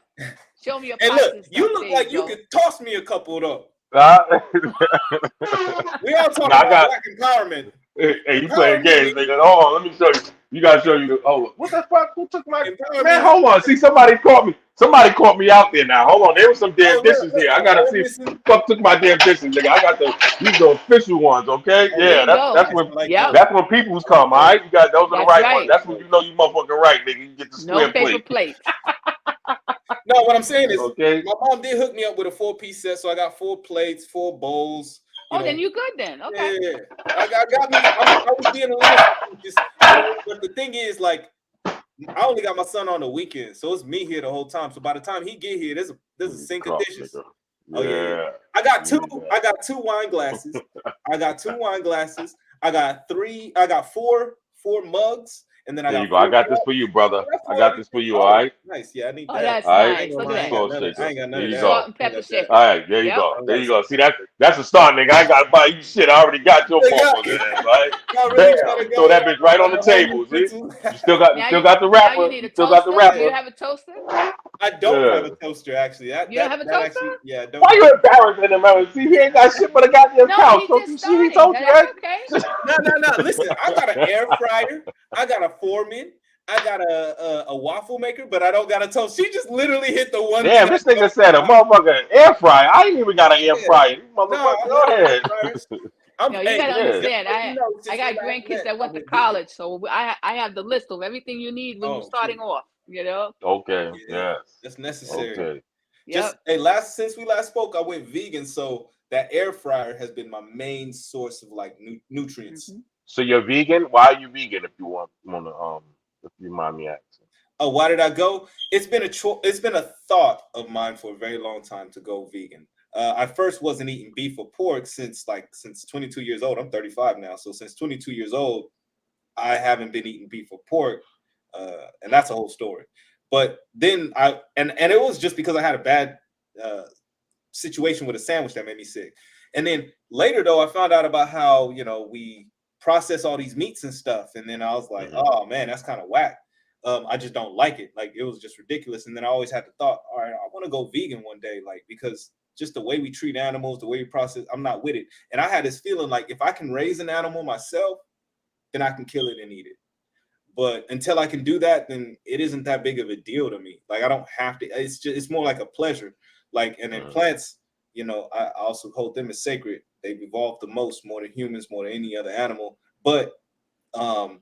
Show me your. And look, you look like you could toss me a couple though. We all talking about black empowerment. Hey, you playing games, nigga. Hold on, let me show you. You gotta show you. What the fuck? Who took my man? Hold on. See, somebody caught me. Somebody caught me out there now. Hold on. There was some damn dishes here. I gotta see. Who fuck took my damn dishes, nigga? I got these are official ones, okay? Yeah, that's when people's come. All right, you got those are the right ones. That's when you know you motherfucking right, nigga. You get the square plate. No paper plate. No, what I'm saying is, my mom did hook me up with a 4-piece set, so I got 4 plates, 4 bowls. Then you good then. Okay. Yeah. I got me. I was being a little just, but the thing is, like, I only got my son on the weekend, so it's me here the whole time. So by the time he get here, there's a sink of dishes. Oh yeah. I got 2 wine glasses. I got 4 mugs. and then I There got you go. I 40 got this left. for you, brother. That's I all I got need. this for you. All Oh, right. nice. Yeah, I need Oh, that. that's All right. I ain't nice. gonna Look lie, at I The ain't that. got salt none of, I shaker. ain't got none There of you that. go. Salt and I ain't pepper got that. shaker. All right, there you Yep. go. I There got you some. go. See that's a start, nigga. I got to buy you shit. I already got your They got, motherfucker there, right? y'all really trying Bam. to Throw go that bitch right on on the the whole new table. See? mental? Now You still you got the now you rapper. need You a still got the toaster. Do you rapper. have a toaster? I don't have Yeah. a toaster actually. You don't have a That toaster? actually, yeah, I don't Why have you a. embarrassing him, man? See, he ain't got shit but a goddamn No, couch. he Don't just you see? He starting. told you, That's right? okay. No. Listen, I got an air fryer. I got a foreman. I got a waffle maker, but I don't got a toast. She just literally hit the one thing Damn, I this nigga don't said a have. motherfucker air fryer. I ain't even got an air Yeah. fryer. You No, motherfucker, I go love air ahead. fryers. No, you Hey, got to Yeah. understand. just so you know, I since we got last grandkids met, that I went to went vegan. college, so I have the list of everything you need when you're Oh, starting shoot. off. You know. Okay. Yeah, Yes. that's necessary. Okay. Just Yep. hey, since we last spoke, I went vegan, so that air fryer has been my main source of like nutrients. Hmm. So you're vegan? Why are you vegan? If you want to if you mind me asking. Oh, why did I go? It's been a thought of mine for a very long time to go vegan. I first wasn't eating beef or pork since 22 years old. I'm 35 now, so since 22 years old, I haven't been eating beef or pork, and that's a whole story. But then and it was just because I had a bad uh, situation with a sandwich that made me sick. And then later though, I found out about how we process all these meats and stuff, and then I was like, Hmm. oh man, that's kind of whack. I just don't like it. Like it was just ridiculous. And then I always had the thought, all right, I want to go vegan one day, like because just the way we treat animals, the way we process, I'm not with it. And I had this feeling like if I can raise an animal myself, then I can kill it and eat it. But until I can do that, then it isn't that big of a deal to me. Like I don't have to. It's more like a pleasure. Like and then plants, I also hold them as sacred. They've evolved the most, more than humans, more than any other animal. But um,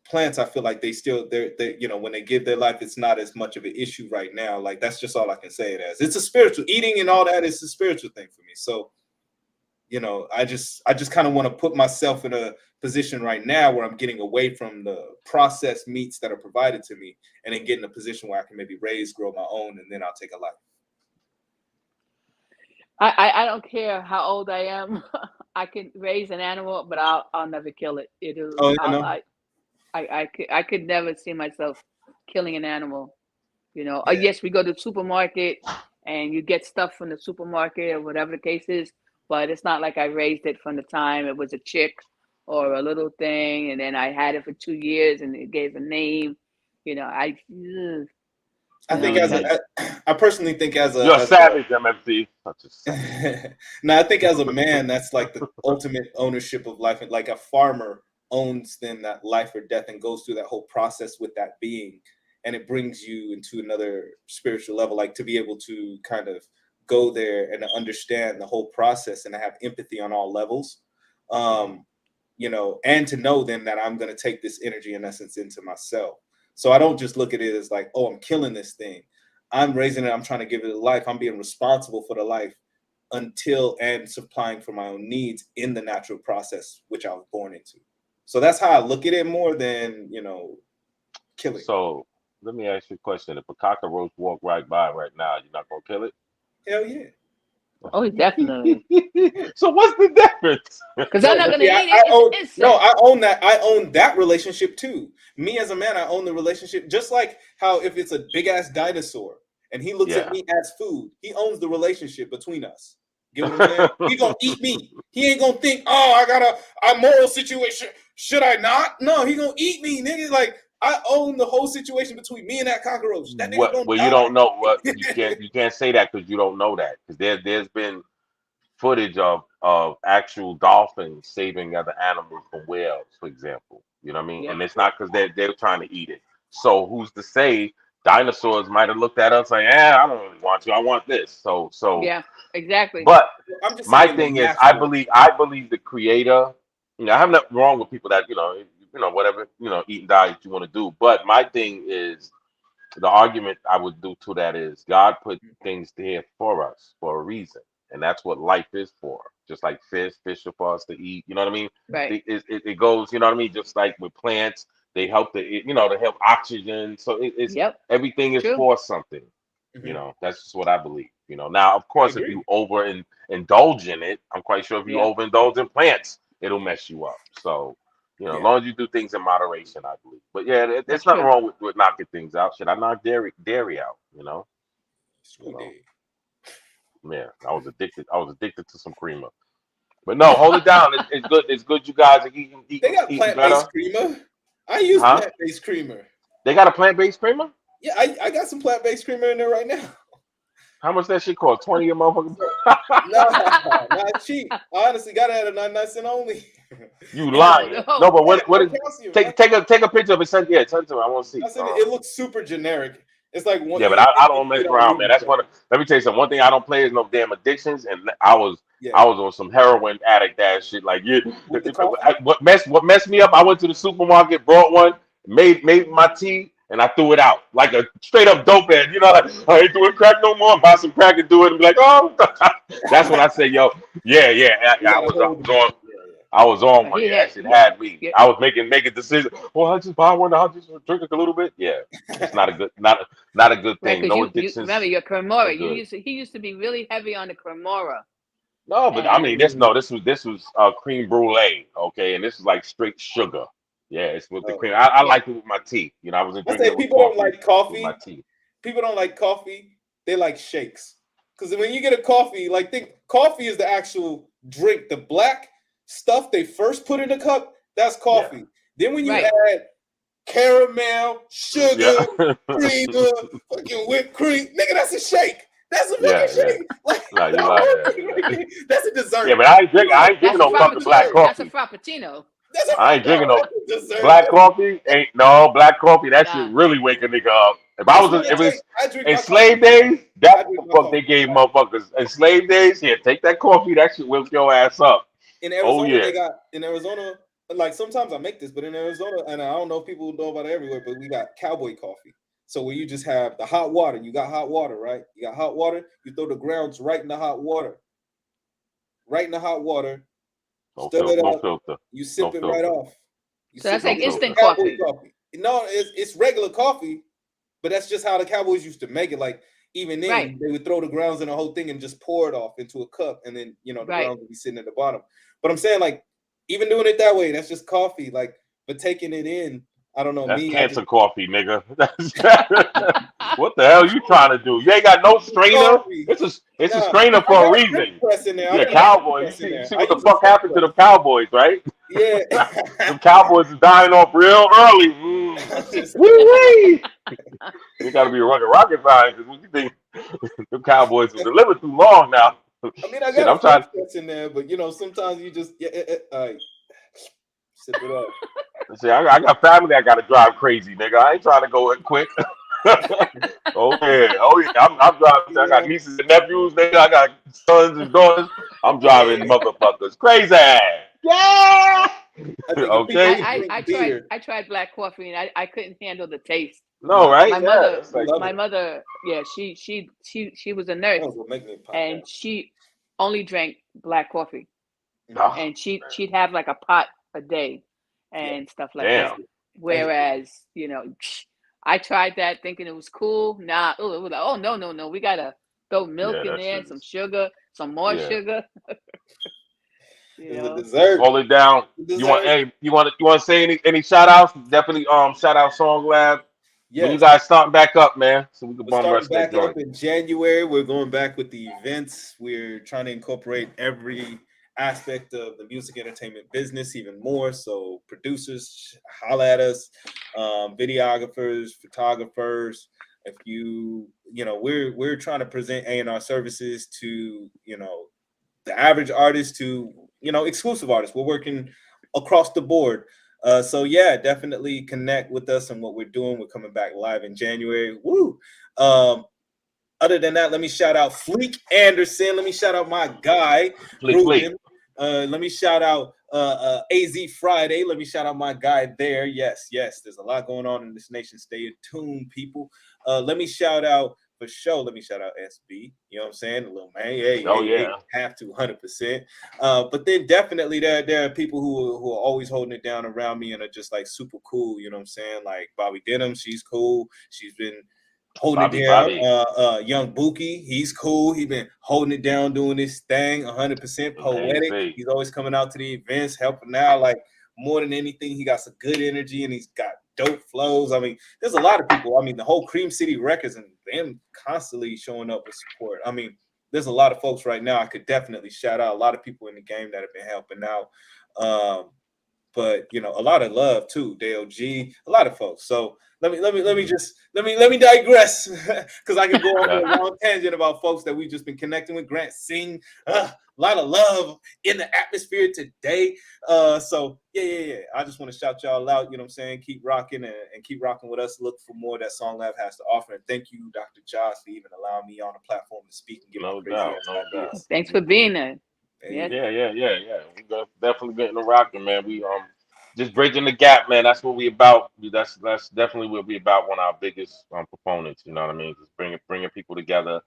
plants, I feel like they when they give their life, it's not as much of an issue right now. Like that's just all I can say it as. It's a spiritual eating and all that is a spiritual thing for me. So I just kind of want to put myself in a position right now where I'm getting away from the processed meats that are provided to me and then get in a position where I can maybe grow my own, and then I'll take a life. I don't care how old I am. I can raise an animal, but I'll never kill it. Oh, yeah, no. I could never see myself killing an animal. Yeah. Yes, we go to the supermarket and you get stuff from the supermarket or whatever the case is, but it's not like I raised it from the time it was a chick or a little thing, and then I had it for 2 years and it gave a name. I personally think You're a savage, MFC. Such a savage. no, I think as a man, that's like the ultimate ownership of life. Like a farmer owns then that life or death and goes through that whole process with that being. And it brings you into another spiritual level, like to be able to kind of go there and understand the whole process and to have empathy on all levels. And to know then that I'm going to take this energy in essence into myself. So I don't just look at it as like, oh, I'm killing this thing. I'm raising it. I'm trying to give it a life. I'm being responsible for the life until and supplying for my own needs in the natural process, which I was born into. So that's how I look at it more than, killing. So let me ask you a question. If a cockroach walk right by right now, you're not gonna kill it? Hell yeah. Oh, definitely. So what's the difference? Because I'm not gonna eat it. It's No, insect. I own that. I own that relationship too. Me as a man, I own the relationship. Just like how if it's a big ass dinosaur and he looks at me as food, he owns the relationship between us. Get what I'm saying? He gonna eat me. He ain't gonna think, oh, I got a moral situation. Should I not? No, he gonna eat me, nigga. Like I own the whole situation between me and that cockroach. That nigga gonna Well, die. you don't know what you can't say that because you don't know that because there's been footage of actual dolphins saving other animals from whales, for example. You know what I mean? Yep. And it's not because they're trying to eat it. So who's to say dinosaurs might have looked at us like, I don't really want you. I want this. So Yeah, exactly. but I'm just my saying in the thing is natural. I believe the creator, I have nothing wrong with people that, whatever, eating diet you want to do. But my thing is the argument I would do to that is God put things there for us for a reason, and that's what life is for. Just like fish are for us to eat. You know what I mean? Right. It goes. You know what I mean? Just like with plants, they help they help oxygen. So it's Yep. everything is True. for something. Mhm. That's just what I believe. Now of I course if agree. you indulge in it, I'm quite sure if you Yeah. overindulge in plants, it'll mess you up. So You know, as long as you do things in moderation, I believe. But yeah, there's nothing wrong with knocking things out. Should I knock dairy out? You know. Yeah, I was addicted. I was addicted to some creamer. But no, hold it down. It's good. It's good. You guys are eating They got plant-based creamer. I use plant-based creamer. They got a plant-based creamer? Yeah, I got some plant-based creamer in there right now. How much that shit cost? 20 a motherfucker? Nah, not cheap. I honestly got it at a 99 cent only. You lying? No, but what is? Take a picture of it. Send it to me. I want to see. It looks super generic. It's like one. Yeah, but I don't mess around, man. That's one. Let me tell you something. One thing I don't play is no damn addictions, and I was on some heroin addict ass shit. Like what messed me up? I went to the supermarket, brought one, made my tea, and I threw it out like a straight up dope head. You know, like I ain't doing crack no more. Buy some crack and do it, and be like, oh, that's when I say, yo, I was on one. That shit had me. Yeah. I was making decisions. Well, I'll just buy one. I'll just drink it a little bit. Yeah, it's not a good thing. Right, no addictions. Remember your Cremora. He used to be really heavy on the Cremora. No, but I mean, this was cream brulee. Okay, and this is like straight sugar. Yeah, it's with the cream. I like it with my tea. You know, I was drinking it with people don't like coffee. My tea. People don't like coffee. They like shakes. Because when you get a coffee, think coffee is the actual drink. The black stuff they first put in the cup, that's coffee. Then when you add caramel, sugar, creamer, fucking whipped cream, nigga, that's a shake. That's a fucking shake. That's a dessert. Yeah, but I ain't drinking no fucking black coffee. That's a frappuccino. I ain't drinking no black coffee. Black coffee. That shit really wake a nigga up. If it was in slave days, that's what the fuck they gave motherfuckers. In slave days, take that coffee. That shit whip your ass up. In Arizona, they got like sometimes I make this, but in Arizona, and I don't know if people know about it everywhere, but we got cowboy coffee. So where you just have the hot water, you got hot water, right? You got hot water, you throw the grounds right in the hot water. Right in the hot water. Stir it up. Filter. You sip it right off. So that's like instant coffee. No, it's regular coffee, but that's just how the Cowboys used to make it. Like even then, they would throw the grounds in the whole thing and just pour it off into a cup, and then the grounds would be sitting at the bottom. But I'm saying, like, even doing it that way, that's just coffee. Like, but taking it in, I don't know. That's cancer coffee, nigga. What the hell you trying to do? You ain't got no strainer. It's a strainer for a reason. Yeah, Cowboys. You see what the fuck happened to the Cowboys, right? Yeah. The Cowboys are dying off real early. Woo-wee! You got to be a rocket scientist because you think the Cowboys will deliver too long now. I mean, I got a French in there, but sometimes you just sip it up. See, I got family. I got to drive crazy, nigga. I ain't trying to go in quick. Oh yeah. I'm driving. I got nieces and nephews, nigga. I got sons and daughters. I'm driving motherfuckers crazy. Yeah. Okay. I tried black coffee and I couldn't handle the taste. No, right? My mother, she was a nurse and she only drank black coffee, and she'd have like a pot a day and stuff like that. Whereas I tried that thinking it was cool. Nah, it was like, oh no, we gotta throw milk in there, some sugar, some more sugar. Dessert. Hold it down. You want to say any shout outs? Definitely shout out Song Lab. Yes. When you guys starting back up, man, so we can bum rush that joint. In January, we're going back with the events. We're trying to incorporate every aspect of the music entertainment business even more. So producers, holla at us, videographers, photographers. If we're trying to present A&R services to the average artist to exclusive artists. We're working across the board. So definitely connect with us and what we're doing. We're coming back live in January. Woo! Other than that, let me shout out Fleek Anderson. Let me shout out my guy, Ruben. Let me shout out AZ Friday. Let me shout out my guy there. Yes. There's a lot going on in this nation. Stay tuned, people. Let me shout out for sure. Let me shout out SB. You know what I'm saying? The little man. Hey, have to 100%. But then definitely there are people who are always holding it down around me and are just like super cool. You know what I'm saying? Like Bobby Denham, she's cool. She's been holding it down. Young Buki, he's cool. He's been holding it down, doing this thing, 100% poetic. He's always coming out to the events, helping out. Like more than anything, he got some good energy and he's got dope flows. I mean, there's a lot of people. I mean, the whole Cream City Records and them constantly showing up with support. I mean, there's a lot of folks right now I could definitely shout out. A lot of people in the game that have been helping out. But you know, a lot of love too, Dale G, a lot of folks. So let me digress because I can go on a long tangent about folks that we've just been connecting with. Grant Singh, a lot of love in the atmosphere today. So yeah. I just want to shout y'all out. You know what I'm saying? Keep rocking and keep rocking with us. Look for more that Song Lab has to offer. And thank you, Dr. Josh, for even allowing me on the platform to speak and give no doubt. Thanks for being there. Yeah. We definitely getting the rocking, man. We just bridging the gap, man. That's what we about. That's definitely what we about. One of our biggest proponents. You know what I mean? Just bringing people together.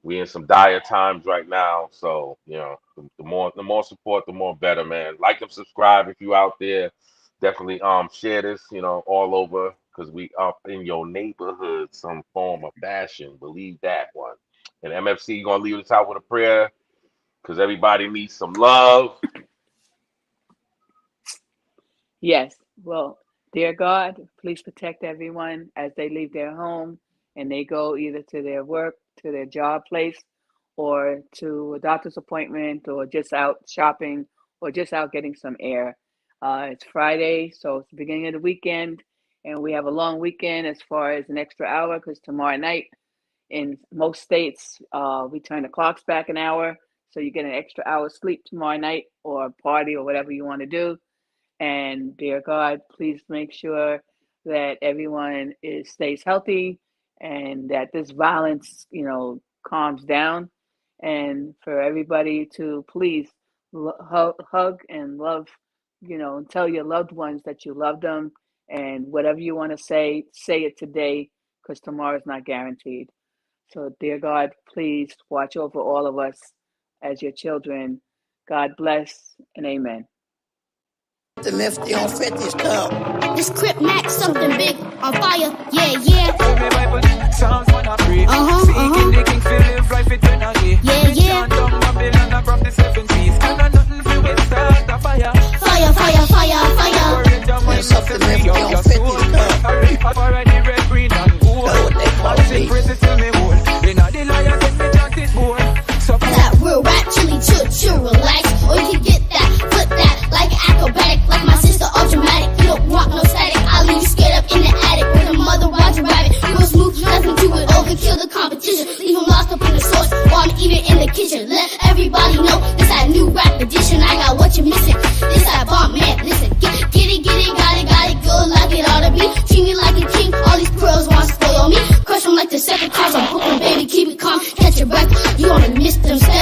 We in some dire times right now, so you know, the more support, the more better, man. Like and subscribe if you out there. Definitely share this, you know, all over because we up in your neighborhood, some form of fashion. Believe that one. And MFC, you gonna leave us out with a prayer because everybody needs some love. Yes. Well, dear God, please protect everyone as they leave their home and they go either to their work, to their job place, or to a doctor's appointment, or just out shopping, or just out getting some air. It's Friday, so it's the beginning of the weekend, and we have a long weekend as far as an extra hour because tomorrow night in most states, we turn the clocks back an hour, so you get an extra hour sleep tomorrow night or party or whatever you want to do. And dear God, please make sure that everyone stays healthy and that this violence, you know, calms down. And for everybody to please hug and love, you know, and tell your loved ones that you love them. And whatever you want to say it today because tomorrow is not guaranteed. So dear God, please watch over all of us as your children. God bless and amen. The Nifty on 50's come. This Crip Mac, something big on fire. Yeah. Fire. There's something Nifty on 50's come. Already red, green, and gold. Know what they call that real rap, chill, relax. Or you can get that, flip that, like acrobatic, like my sister, all dramatic. You don't want no static, I'll leave you scared up in the attic with a mother watching rabbit. You gon' smooth, nothing to it, overkill the competition. Leave them locked up in the sauce, while I'm even in the kitchen. Let everybody know this that new rap edition. I got what you're missing. This that bomb, man. Listen, get it, got it, good like it ought to be. Treat me like a king, all these pearls want to spoil me. Crush them like the second cars, I'm hoping, baby, keep it calm, catch your breath. You wanna miss them.